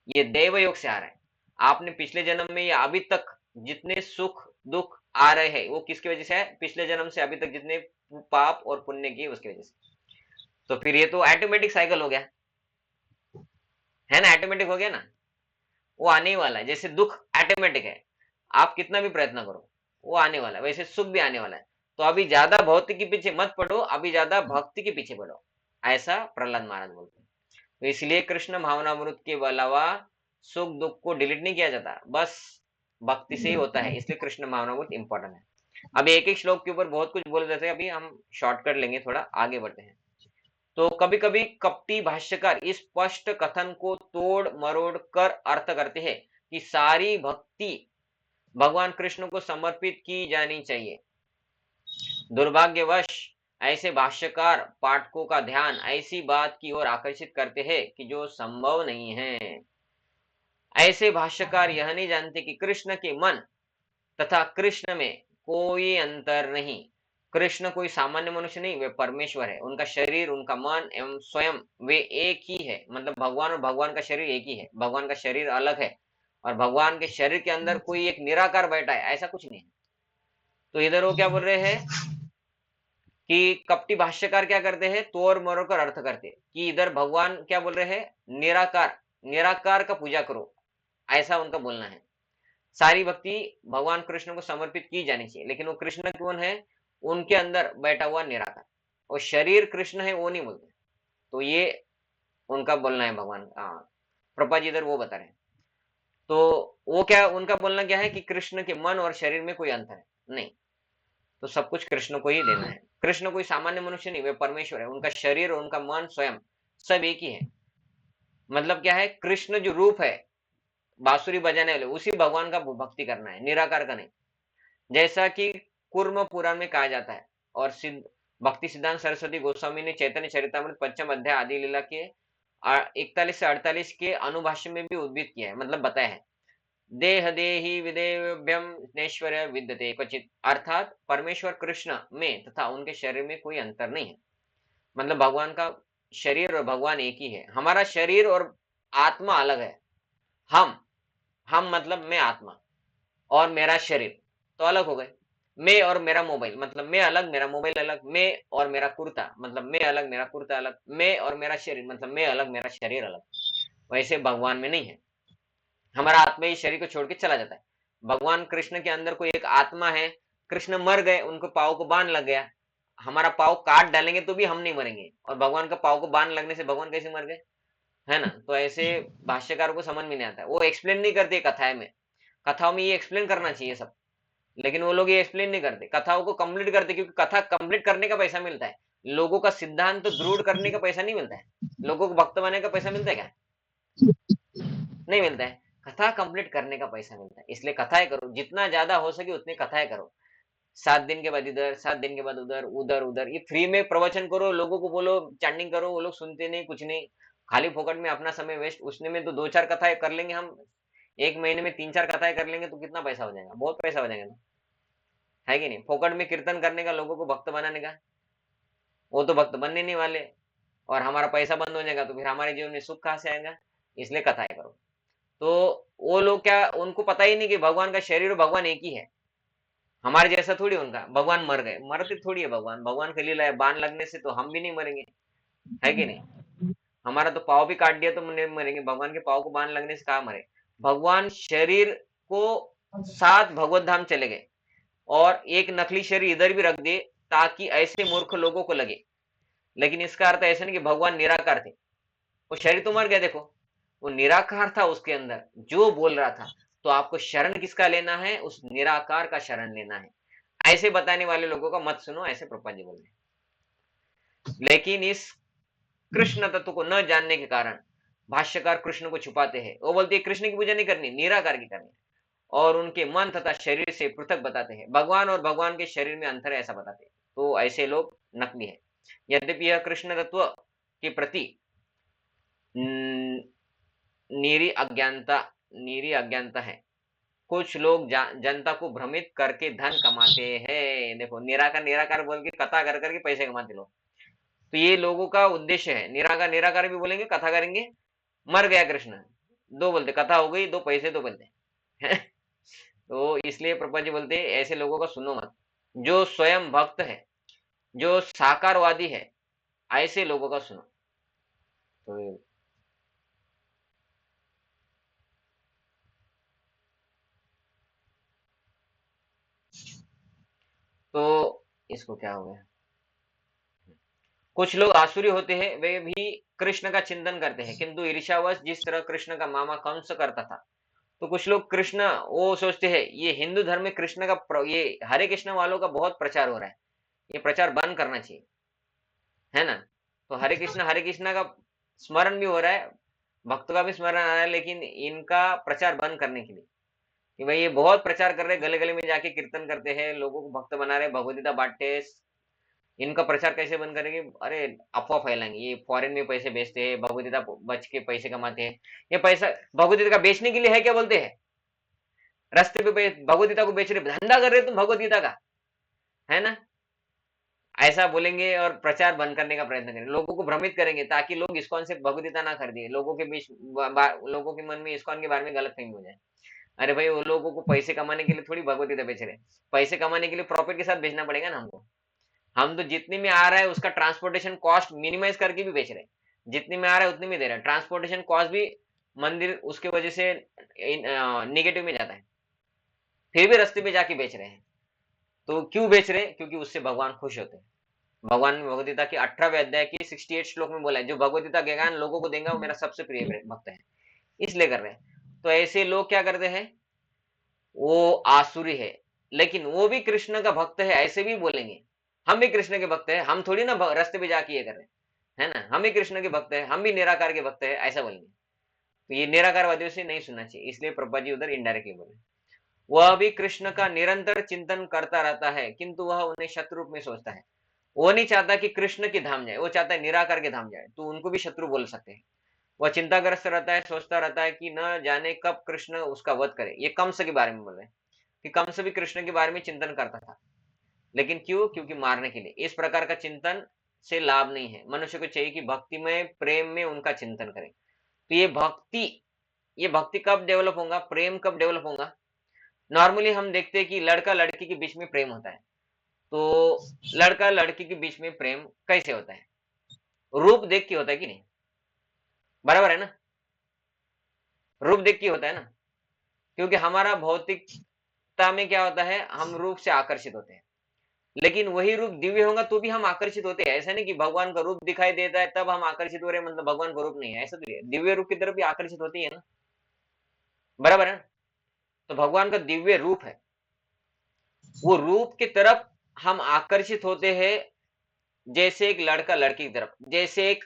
ये देव योग से आ रहा है। आपने पिछले जन्म में या अभी तक जितने सुख दुख आ रहे हैं वो किसकी वजह से है? पिछले जन्म से अभी तक जितने पाप और पुण्य किए उसकी वजह से। तो फिर ये तो ऑटोमेटिक साइकिल हो गया, है ना, ऑटोमेटिक हो गया ना, वो आने ही वाला है। जैसे दुख ऑटोमेटिक है, आप कितना भी प्रयत्न करो वो आने वाला है, वैसे सुख भी आने वाला है। तो अभी ज्यादा भौतिक के पीछे मत पड़ो, अभी ज्यादा भक्ति के पीछे पड़ो, ऐसा प्रहलाद महाराज बोलते हैं। तो इसलिए कृष्ण भावनामृत के अलावा सुख दुख को डिलीट नहीं किया जाता, बस भक्ति से ही होता है, इसलिए कृष्ण भावनामृत इंपॉर्टेंट है। अभी एक एक श्लोक के ऊपर बहुत कुछ बोले जाते हैं, अभी हम शॉर्टकट लेंगे, थोड़ा आगे बढ़ते हैं। तो कभी कभी कपटी भाष्यकार इस स्पष्ट कथन को तोड़ मरोड़ कर अर्थ करते हैं कि सारी भक्ति भगवान कृष्ण को समर्पित की जानी चाहिए। दुर्भाग्यवश ऐसे भाष्यकार पाठकों का ध्यान ऐसी बात की ओर आकर्षित करते हैं कि जो संभव नहीं है। ऐसे भाष्यकार यह नहीं जानते कि कृष्ण के मन तथा कृष्ण में कोई अंतर नहीं। कृष्ण कोई सामान्य मनुष्य नहीं, वे परमेश्वर है। उनका शरीर, उनका मन एवं स्वयं वे एक ही है। मतलब भगवान और भगवान का शरीर एक ही है, भगवान का शरीर अलग है और भगवान के शरीर के अंदर कोई एक निराकार बैठा है, ऐसा कुछ नहीं है। तो इधर वो क्या बोल रहे हैं कि कपटी भाष्यकार क्या करते हैं, तोड़ मरोड़ कर अर्थ करते हैं कि इधर भगवान क्या बोल रहे हैं, निराकार, निराकार का पूजा करो, ऐसा उनका बोलना है। सारी भक्ति भगवान कृष्ण को समर्पित की जानी चाहिए, लेकिन वो कृष्ण कौन है? उनके अंदर बैठा हुआ निराकार, और शरीर कृष्ण है वो नहीं बोलते। तो ये उनका बोलना है भगवान। प्रभुपाद जी इधर वो बता रहे हैं। तो वो क्या, उनका बोलना क्या है कि कृष्ण के मन और शरीर में कोई अंतर है नहीं, तो सब कुछ कृष्ण को ही देना है। कृष्ण कोई सामान्य मनुष्य नहीं, वे परमेश्वर है, उनका शरीर और उनका मन स्वयं सब एक ही है। मतलब क्या है, कृष्ण जो रूप है बांसुरी बजाने वाले, उसी भगवान का भक्ति करना है, निराकार का नहीं। जैसा कि कूर्म पुराण में कहा जाता है, और सिद्ध भक्ति सिद्धांत सरस्वती गोस्वामी ने चैतन्य चरितामृत पंचम अध्याय आदि लीला के 41 से 48 के अनुभाष्य में भी उद्भित किया है, मतलब बताया है। देह देहि विदेव्यम नेश्वर्य विद्यते क्वचित, अर्थात परमेश्वर कृष्ण में तथा उनके शरीर में कोई अंतर नहीं है। मतलब भगवान का शरीर और भगवान एक ही है। हमारा शरीर और आत्मा अलग है। हम मतलब मैं आत्मा और मेरा शरीर तो अलग हो गए। मैं और मेरा मोबाइल मतलब मैं अलग, मेरा मोबाइल अलग। मैं और मेरा कुर्ता मतलब मैं अलग, मेरा कुर्ता अलग। मैं और मेरा शरीर मतलब मैं अलग, मेरा शरीर अलग। वैसे भगवान में नहीं है। हमारा आत्मा ही शरीर को छोड़ के चला जाता है। भगवान कृष्ण के अंदर कोई एक आत्मा है। कृष्ण मर गए, उनको पाँव को बांध लग गया। हमारा पाँव काट डालेंगे तो भी हम नहीं मरेंगे, और भगवान का पाँव को बांध लगने से भगवान कैसे मर गए, है ना। तो ऐसे भाष्यकार को समझ में नहीं आता है, वो एक्सप्लेन नहीं करते कथाएं में। कथाओं में ये एक्सप्लेन करना चाहिए सब, लेकिन वो लोग ये एक्सप्लेन नहीं करते, कथाओं को कंप्लीट करते, क्योंकि कथा कंप्लीट करने का पैसा मिलता है। लोगों का सिद्धांत तो दृढ़ करने का पैसा नहीं मिलता है। लोगों को भक्त बनाने का पैसा मिलता है क्या? नहीं मिलता है। कथा कंप्लीट करने का पैसा मिलता है। इसलिए कथाएं करो, जितना ज्यादा हो सके उतनी कथाएं करो। 7 दिन के बाद इधर, 7 दिन के बाद उधर, उधर उधर, ये फ्री में प्रवचन करो, लोगों को बोलो, चैंटिंग करो, वो लोग सुनते नहीं, कुछ नहीं, खाली फोकट में अपना समय वेस्ट। उसने में तो 2-4 कथाएं कर लेंगे हम, एक महीने में 3-4 कथाएं कर लेंगे तो कितना पैसा हो जाएगा, बहुत पैसा हो जाएगा ना, है कि नहीं। फोकट में कीर्तन करने का, लोगों को भक्त बनाने का, वो तो भक्त बनने नहीं वाले, और हमारा पैसा बंद हो जाएगा तो फिर हमारे जीवन में सुख कहाँ से आएगा। इसलिए कथाएं करो। तो वो लोग क्या, उनको पता ही नहीं कि भगवान का शरीर और भगवान एक ही है। हमारे जैसा थोड़ी उनका, भगवान मर गए, मरते थोड़ी है भगवान। भगवान का लीला है, बाण लगने से तो हम भी नहीं मरेंगे, है कि नहीं। हमारा तो पाँव भी काट दिया तो नहीं मरेंगे, भगवान के पाँव को बाण लगने से कहाँ मरे। भगवान शरीर को साथ भगवत धाम चले गए, और एक नकली शरीर इधर भी रख दिए, ताकि ऐसे मूर्ख लोगों को लगे। लेकिन इसका अर्थ ऐसा नहीं कि भगवान निराकार थे। वो शरीर तो मर गया, देखो वो निराकार था उसके अंदर जो बोल रहा था। तो आपको शरण किसका लेना है? उस निराकार का शरण लेना है। ऐसे बताने वाले लोगों का मत सुनो, ऐसे प्रभुपाद जी बोल रहे हैं। लेकिन इस कृष्ण तत्व को न जानने के कारण भाष्यकार कृष्ण को छुपाते हैं। वो बोलते हैं कृष्ण की पूजा नहीं करनी, निराकार की करनी, और उनके मन तथा शरीर से पृथक बताते हैं। भगवान और भगवान के शरीर में अंतर है, ऐसा बताते हैं। तो ऐसे लोग नकली है। यद्यपि यह कृष्ण तत्व के प्रति नीरी अज्ञानता है। कुछ लोग जनता को भ्रमित करके धन कमाते हैं। देखो, निराकार निराकार बोल के कथा कर करके पैसे कमाते लोग। तो ये लोगों का उद्देश्य है। निराकार निराकार भी बोलेंगे, कथा करेंगे, मर गया कृष्ण, दो बोलते, कथा हो गई, दो पैसे दो बोलते तो इसलिए प्रभुपाद जी बोलते हैं ऐसे लोगों का सुनो मत। जो स्वयं भक्त है, जो साकारवादी है, ऐसे लोगों का सुनो। तो इसको क्या हो गया। कुछ लोग आसुरी होते हैं, वे भी कृष्ण का चिंतन करते हैं, किंतु ईर्ष्यावश, जिस तरह कृष्ण का मामा कंस करता था। तो कुछ लोग कृष्ण, वो सोचते हैं ये हिंदू धर्म में कृष्ण का ये हरे कृष्ण वालों का बहुत प्रचार हो रहा है, ये प्रचार बंद करना चाहिए, है ना। तो हरे कृष्ण का स्मरण भी हो रहा है, भक्तों का भी स्मरण आ रहा है, लेकिन इनका प्रचार बंद करने के लिए कि भाई ये बहुत प्रचार कर रहे हैं, गले गले में जाके कीर्तन करते हैं, लोगों को भक्त बना रहे, भगवदगीता बांटते हैं। इनका प्रचार कैसे बंद करेंगे? अरे अफवाह फैलाएंगे, ये फॉरेन में पैसे बेचते हैं, भगवदगीता बच के पैसे कमाते हैं। ये पैसा भगवदगीता का बेचने के लिए है क्या बोलते हैं? रास्ते पे भगवदगीता को बेच रहे, धंधा कर रहे तुम भगवदगीता का, है ना। ऐसा बोलेंगे और प्रचार बंद करने का प्रयत्न करेंगे, लोगों को भ्रमित करेंगे, ताकि लोग इस्कॉन से भगवदगीता ना खरीदे। लोगों के बीच लोगों के मन में इस्कॉन के बारे में गलतफहमी हो जाए। अरे भाई, वो लोगों को पैसे कमाने के लिए थोड़ी भगवदगीता बेच रहे, पैसे कमाने के लिए प्रॉफिट के साथ बेचना पड़ेगा ना हमको। हम तो जितने में आ रहा है उसका ट्रांसपोर्टेशन कॉस्ट मिनिमाइज करके भी बेच रहे हैं, जितने में आ रहा है उतने में दे रहे हैं। ट्रांसपोर्टेशन कॉस्ट भी मंदिर उसके वजह से निगेटिव में जाता है, फिर भी रास्ते पे जाके बेच रहे हैं। तो क्यों बेच रहे हैं? क्योंकि उससे भगवान खुश होते हैं। भगवान ने भगवदगीता के 18वें अध्याय की 68 श्लोक में बोला है, जो भगवदगीता ज्ञान लोगों को देगा वो मेरा सबसे प्रिय भक्त है, इसलिए कर रहे हैं। तो ऐसे लोग क्या करते हैं, वो आसुरी है, लेकिन वो भी कृष्ण का भक्त है ऐसे भी बोलेंगे। हम भी कृष्ण के भक्त है, हम थोड़ी ना रास्ते पे जाके ये कर रहे हैं, है ना, हम भी कृष्ण के भक्त है, हम भी निराकार के भक्त है ऐसा बोलेंगे। तो ये निराकारवादियों से नहीं सुनना चाहिए, इसलिए प्रभुपाद जी उधर इनडायरेक्टली बोले। वह भी कृष्ण का निरंतर चिंतन करता रहता है, किंतु वह उन्हें शत्रु रूप में सोचता है। वो नहीं चाहता कि कृष्ण के धाम जाए, वो चाहता है निराकार के धाम जाए, तो उनको भी शत्रु बोल सकते हैं। वह चिंताग्रस्त रहता है, सोचता रहता है कि न जाने कब कृष्ण उसका वध करे। ये कंस के बारे में बोल रहे हैं कि कंस भी कृष्ण के बारे में चिंतन करता था, लेकिन क्यों, क्योंकि मारने के लिए। इस प्रकार का चिंतन से लाभ नहीं है। मनुष्य को चाहिए कि भक्ति में, प्रेम में उनका चिंतन करे। तो ये भक्ति कब डेवलप होगा, प्रेम कब डेवलप होगा? नॉर्मली हम देखते हैं कि लड़का लड़की के बीच में प्रेम होता है, तो लड़का लड़की के बीच में प्रेम कैसे होता है? रूप देख के होता है कि नहीं? बराबर है ना, रूप देख के होता है ना, क्योंकि हमारा भौतिकता में क्या होता है, हम रूप से आकर्षित होते हैं। लेकिन वही रूप दिव्य होगा तो भी हम आकर्षित होते हैं। ऐसा नहीं कि भगवान का रूप दिखाई देता है तब हम आकर्षित हो रहे हैं, मतलब भगवान का रूप नहीं है, ऐसा तो नहीं है। दिव्य रूप की तरफ भी आकर्षित होती है ना, बराबर है ना? तो भगवान का दिव्य रूप है, वो रूप की तरफ हम आकर्षित होते हैं, जैसे एक लड़का लड़की की तरफ, जैसे एक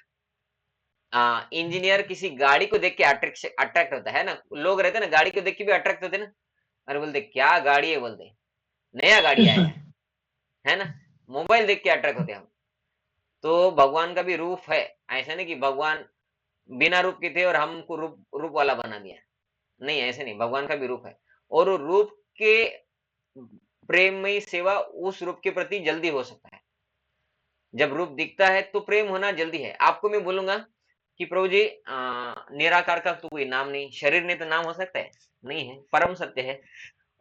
इंजीनियर किसी गाड़ी को देख के अट्रैक्ट होता है ना। लोग रहते हैं ना, गाड़ी को देख के भी अट्रैक्ट होते हैं ना, अरे बोलते क्या गाड़ी है, बोलते नया गाड़ी आया है ना। मोबाइल देख के अट्रैक्ट होते हैं हम। तो भगवान का भी रूप है, ऐसा नहीं कि भगवान बिना रूप के थे और हमको रूप वाला बना दिया, नहीं ऐसे नहीं। भगवान का भी रूप है, और वो रूप के प्रेममयी सेवा उस रूप के प्रति जल्दी हो सकता है। जब रूप दिखता है तो प्रेम होना जल्दी है। आपको मैं बोलूंगा कि प्रभु जी निराकार का तो कोई नाम नहीं, शरीर नहीं तो नाम हो सकता है? नहीं है, परम सत्य है,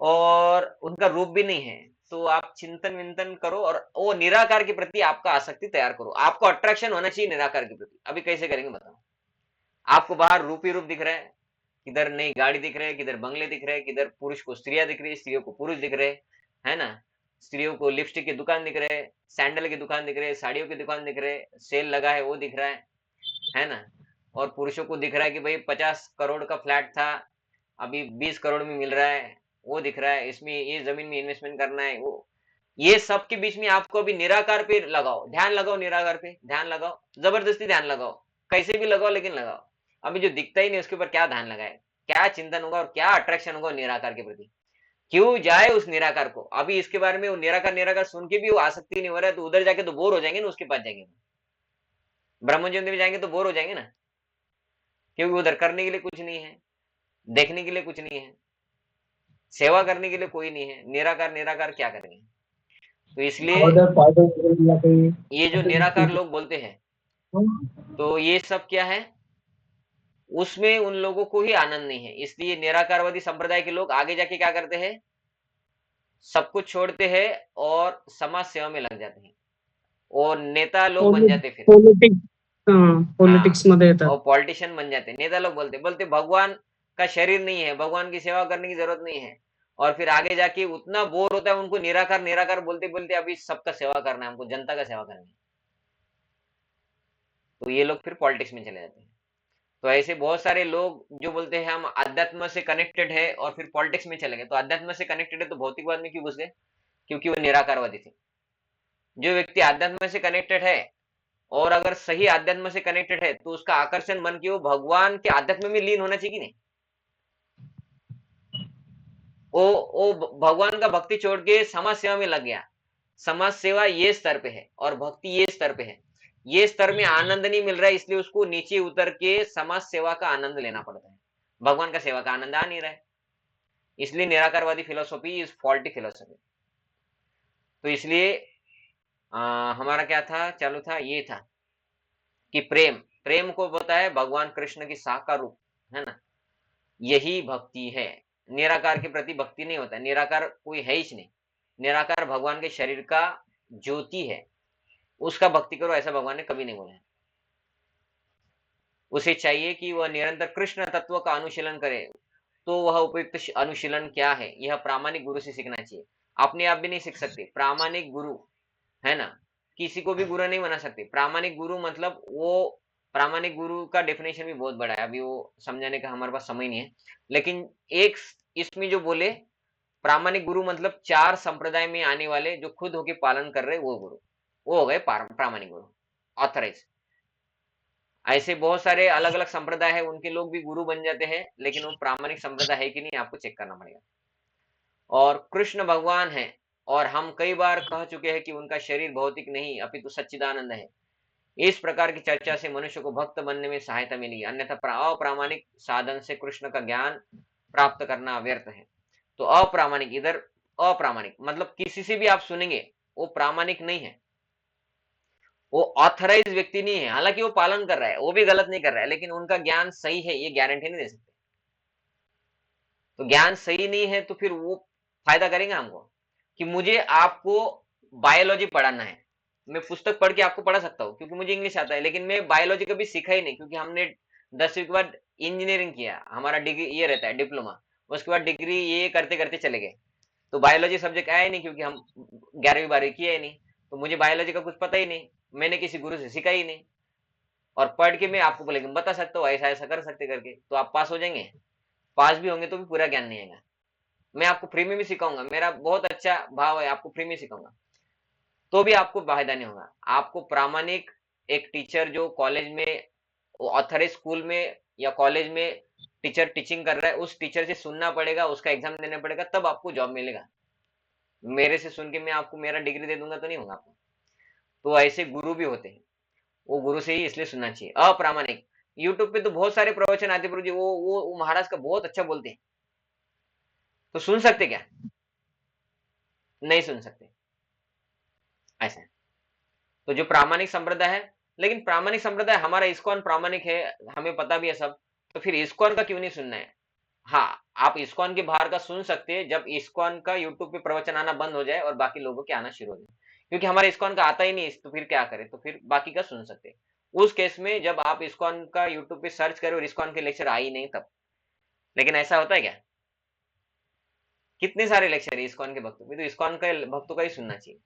और उनका रूप भी नहीं है। तो आप चिंतन विंतन करो और वो निराकार के प्रति आपका आसक्ति तैयार करो। आपको अट्रैक्शन होना चाहिए निराकार के प्रति। अभी कैसे करेंगे बताओ? आपको बाहर रूप ही रूप दिख रहा है, किधर नई गाड़ी दिख रहे है, किधर बंगले दिख रहे हैं, किधर पुरुष को स्त्रियां दिख रही है, स्त्रियों को पुरुष दिख रहे हैं, है ना। स्त्रियों को लिपस्टिक की दुकान दिख रहे है, सैंडल की दुकान दिख रहे है, साड़ियों की दुकान दिख रहे है, सेल लगा है वो दिख रहा है ना। और पुरुषों को दिख रहा है कि भाई 50 करोड़ का फ्लैट था, अभी 20 करोड़ में मिल रहा है, वो दिख रहा है, इसमें ये जमीन में इन्वेस्टमेंट करना है वो। ये सब के बीच में आपको अभी निराकार पे लगाओ, ध्यान लगाओ, निराकार पे ध्यान लगाओ, जबरदस्ती ध्यान लगाओ, कैसे भी लगाओ लेकिन लगाओ। अभी जो दिखता ही नहीं उसके ऊपर क्या ध्यान लगाए, क्या चिंतन होगा और क्या अट्रैक्शन होगा निराकार के प्रति? क्यों जाए उस निराकार को? अभी इसके बारे में वो निराकार निराकार सुन के भी वो आसक्ति नहीं हो रहा है, तो उधर जाके तो बोर हो जाएंगे ना, उसके पास जाएंगे ब्रह्मज्योति में जाएंगे तो बोर हो जाएंगे ना, क्योंकि उधर करने के लिए कुछ नहीं है, देखने के लिए कुछ नहीं है, सेवा करने के लिए कोई नहीं है। निराकार निराकार क्या करेंगे? तो इसलिए ये जो निराकार लोग बोलते हैं, तो ये सब क्या है, उसमें उन लोगों को ही आनंद नहीं है। इसलिए निराकारवादी संप्रदाय के लोग आगे जाके क्या करते हैं, सब कुछ छोड़ते हैं और समाज सेवा में लग जाते हैं, और नेता लोग बन जाते फिर। पॉलिटिक्स मध्ये येतात. और पॉलिटिशियन बन जाते, नेता लोग बोलते बोलते भगवान का शरीर नहीं है, भगवान की सेवा करने की जरूरत नहीं है, और फिर आगे जाके उतना बोर होता है उनको, निराकार निराकार बोलते बोलते अभी सबका सेवा करना है हमको, जनता का सेवा करना है। तो ये लोग फिर पॉलिटिक्स में चले जाते हैं। तो ऐसे बहुत सारे लोग जो बोलते हैं हम अध्यात्म से कनेक्टेड है और फिर पॉलिटिक्स में चले गए। तो अध्यात्म से कनेक्टेड है तो भौतिकवाद में क्यों घुस गए? क्योंकि वो निराकारवादी थे। जो व्यक्ति अध्यात्म से कनेक्टेड है और अगर सही अध्यात्म से कनेक्टेड है तो उसका आकर्षण मन की वो भगवान के अध्यात्म में लीन होना चाहिए कि नहीं? वो भगवान का भक्ति छोड़ के समाज सेवा में लग गया। समाज सेवा ये स्तर पे है और भक्ति ये स्तर पे है। ये स्तर में आनंद नहीं मिल रहा है, इसलिए उसको नीचे उतर के समाज सेवा का आनंद लेना पड़ता है। भगवान का सेवा का आनंद आ नहीं रहा है, इसलिए निराकारवादी फिलोसॉफी इज फॉल्टी फिलोसॉफी। तो इसलिए हमारा क्या था, चालू था, ये था कि प्रेम, प्रेम को बताया भगवान कृष्ण की साकार रूप, है ना, यही भक्ति है। निराकार के प्रति भक्ति नहीं होता, निराकार कोई है ही नहीं। निराकार भगवान के शरीर का ज्योति है, उसका भक्ति करो ऐसा भगवान ने कभी नहीं बोला है। उसे चाहिए कि वह निरंतर कृष्ण तत्व का अनुशीलन करे। तो वह उपयुक्त अनुशीलन क्या है, यह प्रामाणिक गुरु से सीखना चाहिए। अपने आप भी नहीं सीख सकते, प्रामाणिक गुरु, है ना, किसी को भी गुरु नहीं बना सकते। प्रामाणिक गुरु मतलब वो प्रामाणिक गुरु का डेफिनेशन भी बहुत बड़ा है, अभी वो समझाने का हमारे पास समय नहीं है। लेकिन एक इसमें जो बोले प्रामाणिक गुरु मतलब 4 संप्रदाय में आने वाले जो खुद होके पालन कर रहे वो गुरु, वो हो गए प्रामाणिक गुरु, ऑथराइज। ऐसे बहुत सारे अलग अलग संप्रदाय है, उनके लोग भी गुरु बन जाते हैं, लेकिन वो प्रामाणिक संप्रदाय है कि नहीं आपको चेक करना पड़ेगा। और कृष्ण भगवान है, और हम कई बार कह चुके हैं कि उनका शरीर भौतिक नहीं अपितु सच्चिदानंद है। इस प्रकार की चर्चा से मनुष्य को भक्त बनने में सहायता मिलेगी, अन्यथा अप्रामाणिक साधन से कृष्ण का ज्ञान प्राप्त करना व्यर्थ है। तो अप्रामाणिक, इधर अप्रामाणिक मतलब किसी से भी आप सुनेंगे वो प्रामाणिक नहीं है, वो ऑथराइज व्यक्ति नहीं है। हालांकि वो पालन कर रहा है, वो भी गलत नहीं कर रहा है, लेकिन उनका ज्ञान सही है ये गारंटी नहीं दे सकते। तो ज्ञान सही नहीं है तो फिर वो फायदा करेंगे हमको कि मुझे आपको बायोलॉजी पढ़ाना है, मैं पुस्तक पढ़ के आपको पढ़ा सकता हूँ क्योंकि मुझे इंग्लिश आता है, लेकिन मैं बायोलॉजी कभी सीखा ही नहीं, क्योंकि हमने 10वीं के बाद इंजीनियरिंग किया, हमारा डिग्री ये रहता है डिप्लोमा, उसके बाद डिग्री ये करते करते चले गए। तो बायोलॉजी सब्जेक्ट आया ही नहीं क्योंकि हम 11वीं 12वीं किया ही नहीं, तो मुझे बायोलॉजी का कुछ पता ही नहीं, मैंने किसी गुरु से सीखा ही नहीं। और पढ़ के मैं आपको बोलेंगे बता सकता हूँ ऐसा ऐसा कर सकते करके, तो आप पास हो जाएंगे। पास भी होंगे तो भी पूरा ज्ञान नहीं आएगा। मैं आपको फ्री में भी सिखाऊंगा, मेरा बहुत अच्छा भाव है, आपको फ्री में सिखाऊंगा, तो भी आपको फायदा नहीं होगा। आपको प्रामाणिक एक टीचर जो कॉलेज में ऑथराइज स्कूल में या कॉलेज में टीचर टीचिंग कर रहा है, उस टीचर से सुनना पड़ेगा, उसका एग्जाम देना पड़ेगा, तब आपको जॉब मिलेगा। मेरे से सुन के मैं आपको मेरा डिग्री दे दूंगा तो नहीं होगा आपको। तो ऐसे गुरु भी होते हैं, वो गुरु से ही इसलिए सुनना चाहिए। अप्रामाणिक, यूट्यूब पे तो बहुत सारे प्रवचन आते प्रभु जी, वो महाराज का बहुत अच्छा बोलते हैं, तो सुन सकते क्या? नहीं सुन सकते, ऐसा है। तो जो प्रामाणिक संप्रदाय है, लेकिन प्रामाणिक संप्रदाय हमारा इस्कॉन प्रामाणिक है, हमें पता भी है सब, तो फिर इस्कॉन का क्यों नहीं सुनना है? हाँ, आप इस्कॉन के बाहर का सुन सकते हैं जब इस्कॉन का यूट्यूब पे प्रवचन आना बंद हो जाए और बाकी लोगों के आना शुरू हो जाए, क्योंकि हमारे इस्कॉन का आता ही नहीं, तो फिर क्या करें, तो फिर बाकी का सुन सकते हैं। उस केस में जब आप इस्कॉन का यूट्यूब पे सर्च करें और इस्कॉन के लेक्चर आई नहीं तब। लेकिन ऐसा होता है क्या? कितने सारे लेक्चर है इस्कॉन के भक्तों में, तो इस्कॉन के भक्तों का ही सुनना चाहिए,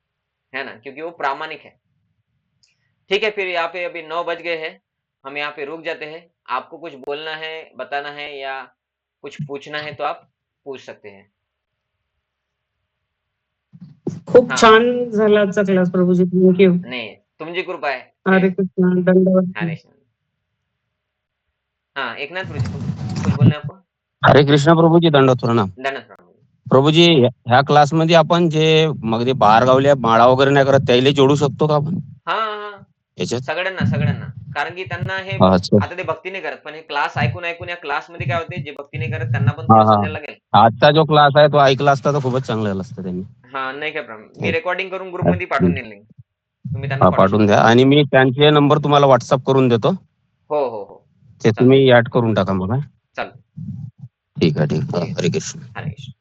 है ना, क्योंकि वो प्रामाणिक है। ठीक है, फिर यहाँ पे अभी 9 बज गए हैं, हम यहाँ पे रुक जाते हैं। आपको कुछ बोलना है, बताना है या कुछ पूछना है तो आप पूछ सकते हैं। खूप हाँ छान झाला आजचा क्लास प्रभूजी, थँक्यू. नहीं, तुमची कृपा है। हरे कृष्ण, दंडवत. हरे कृष्ण। हाँ एकनाथ प्रभु जी, कुछ बोलना है आपको? हरे कृष्ण प्रभूजी, दंडवत प्रणाम. धन्यवाद प्रभु जी. प्रभूजी, ह्या क्लासमध्ये आपण जे मग ते बाहेर गावल्या माळा वगैरे नाही करत त्याला जोडू शकतो का आपण हा हा, याच्यात? सगळ्यांना सगळ्यांना, कारण की त्यांना हे अच्छा. आता ते भक्ती नाही करत, पण हे क्लास ऐकून ऐकून या क्लास मध्ये काय होते, जे भक्ती नाही करत त्यांना पण हा थोडं हा. समजायला लागेल. आजचा जो क्लास आहे तो ऐकला असता तर खूपच चांगलं झालं असतं त्यांनी. हा नाही काय प्रॉब्लेम, मी रेकॉर्डिंग करून ग्रुप मध्ये पाठवून देईल लिंक, तुम्ही त्यांना हा, पाठवू पाठवून शकता. द्या आणि मी त्यांचे नंबर तुम्हाला व्हॉट्सअप करून देतो, हो हो हो, ते चालतं तुम्ही ऍड करून टाका मग. चालतं. ठीक है, ठीक है. हरे कृष्ण. हरे कृष्ण.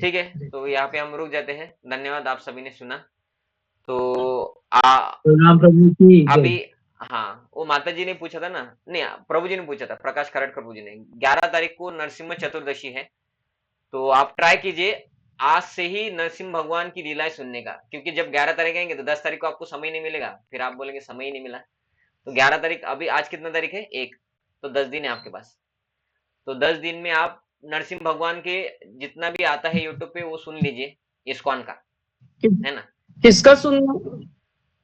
ठीक है, तो यहाँ पे हम रुक जाते हैं। धन्यवाद, आप सभी ने सुना। तो प्रणाम प्रभु की जय। अभी हाँ, वो माता जी ने पूछा था ना, नहीं प्रभु जी ने पूछा था, प्रकाश खरड़कर प्रभु जी ने, 11 तारीख को नरसिम्हा चतुर्दशी है, तो आप ट्राई कीजिए आज से ही नरसिम्हा भगवान की लीलाएं सुनने का, क्योंकि जब 11 तारीख आएंगे तो 10 तारीख को आपको समय नहीं मिलेगा, फिर आप बोलेंगे समय ही नहीं मिला। तो 11 तारीख, अभी आज कितना तारीख है? 1, तो 10 दिन है आपके पास। तो 10 दिन में आप नरसिम्हा भगवान के जितना भी आता है यूट्यूब पे वो सुन लीजिए, इस्कॉन का, है ना, किसका सुनना?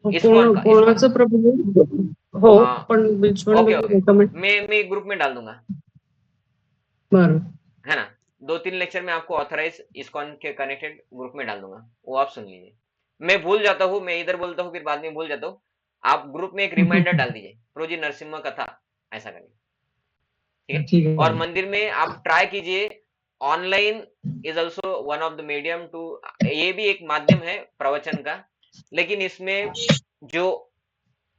इस्कॉन का, इस्कॉन कोणाचं प्रभू? हो, हाँ पण which one okay will you okay, recommend? मैं ग्रुप में डाल दूंगा, बरं. है ना, 2-3 लेक्चर में आपको ऑथराइज इस्कॉन के कनेक्टेड ग्रुप में डाल दूंगा, वो आप सुन लीजिए। मैं भूल जाता हूँ, मैं इधर बोलता हूँ फिर बाद में भूल जाता हूँ, आप ग्रुप में एक रिमाइंडर डाल दीजिए, प्रोजी नरसिम्हा कथा, ऐसा करिए, ठीक है। ठीक है और मंदिर में आप ट्राई कीजिए, online is also one of the medium to, ये भी एक माध्यम है प्रवचन का, लेकिन इसमें जो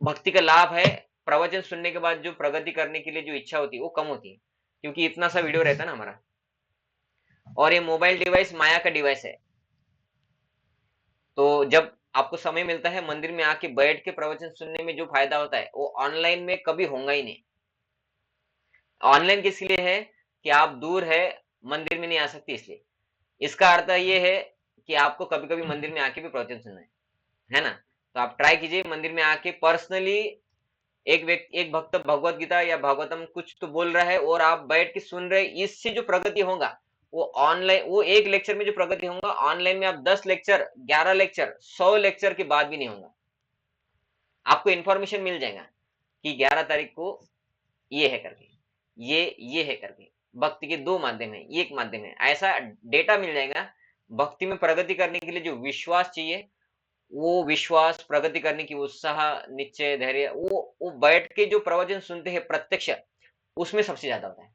भक्ति का लाभ है, प्रवचन सुनने के बाद जो प्रगति करने के लिए जो इच्छा होती है वो कम होती है, क्योंकि इतना सा वीडियो रहता है ना हमारा, और ये मोबाइल डिवाइस माया का डिवाइस है। तो जब आपको समय मिलता है मंदिर में आके बैठ के प्रवचन सुनने में जो फायदा होता है वो ऑनलाइन में कभी होगा ही नहीं। ऑनलाइन किस लिए है कि आप दूर है, मंदिर में नहीं आ सकती, इसलिए। इसका अर्थ ये है कि आपको कभी कभी मंदिर में आके भी प्रवचन सुनना है ना, तो आप ट्राई कीजिए मंदिर में आके पर्सनली एक भक्त भगवत गीता या भागवतम कुछ तो बोल रहा है और आप बैठ के सुन रहे, इससे जो प्रगति होगा वो ऑनलाइन, वो एक लेक्चर में जो प्रगति होगा ऑनलाइन में आप 10 लेक्चर, 11 लेक्चर, 100 लेक्चर के बाद भी नहीं होगा। आपको इंफॉर्मेशन मिल जाएगा कि 11 तारीख को ये है करके, ये है करके। भक्ति के 2 माध्यम है, एक माध्यम है, ऐसा डेटा मिल जाएगा। भक्ति में प्रगति करने के लिए जो विश्वास चाहिए, वो विश्वास, प्रगति करने की उत्साह, निश्चय, धैर्य, वो बैठ के जो प्रवचन सुनते हैं प्रत्यक्ष, उसमें सबसे ज्यादा होता है।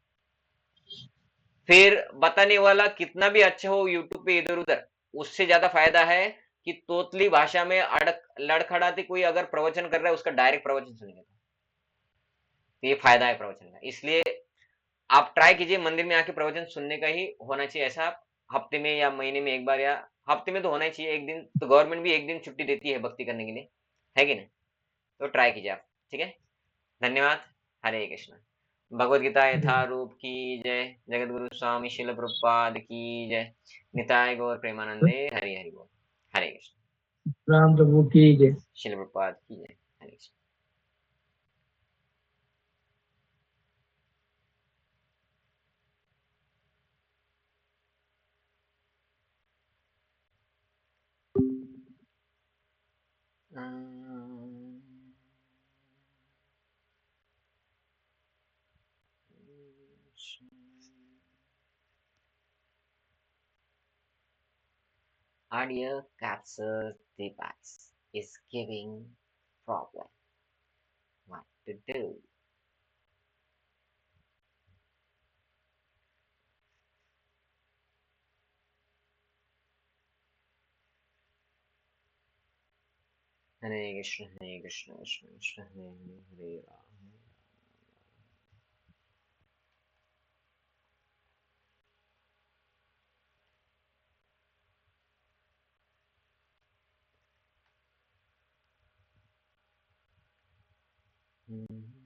फिर बताने वाला कितना भी अच्छा हो यूट्यूब पे इधर उधर, उससे ज्यादा फायदा है कि तोतली भाषा में अड़क लड़खड़ाते कोई अगर प्रवचन कर रहा है, उसका डायरेक्ट प्रवचन सुनेगा। तो ये फायदा है प्रवचन का। इसलिए आप ट्राई कीजिए मंदिर में आके प्रवचन सुनने का ही होना चाहिए। ऐसा आप हफ्ते में या महीने में एक बार, या हफ्ते में तो होना ही चाहिए एक दिन, तो गवर्नमेंट भी एक दिन छुट्टी देती है भक्ति करने के लिए, है कि नहीं? तो ट्राई कीजिए आप, ठीक है। धन्यवाद। हरे कृष्ण। भगवद गीता यथारूप की जय। जगत गुरु स्वामी शिल प्रभुपाद की जय। निताय गौर प्रेमानंदे। हरि हरि बोल। हरे कृष्ण। राम प्रभु की जय। शिल प्रभुपाद की जय। हरे Krishna. Audio capture device is giving problem. What to do? Hare Krishna, Hare Krishna, Krishna Krishna, Hare Hare, Hare Rama. Mm-hmm.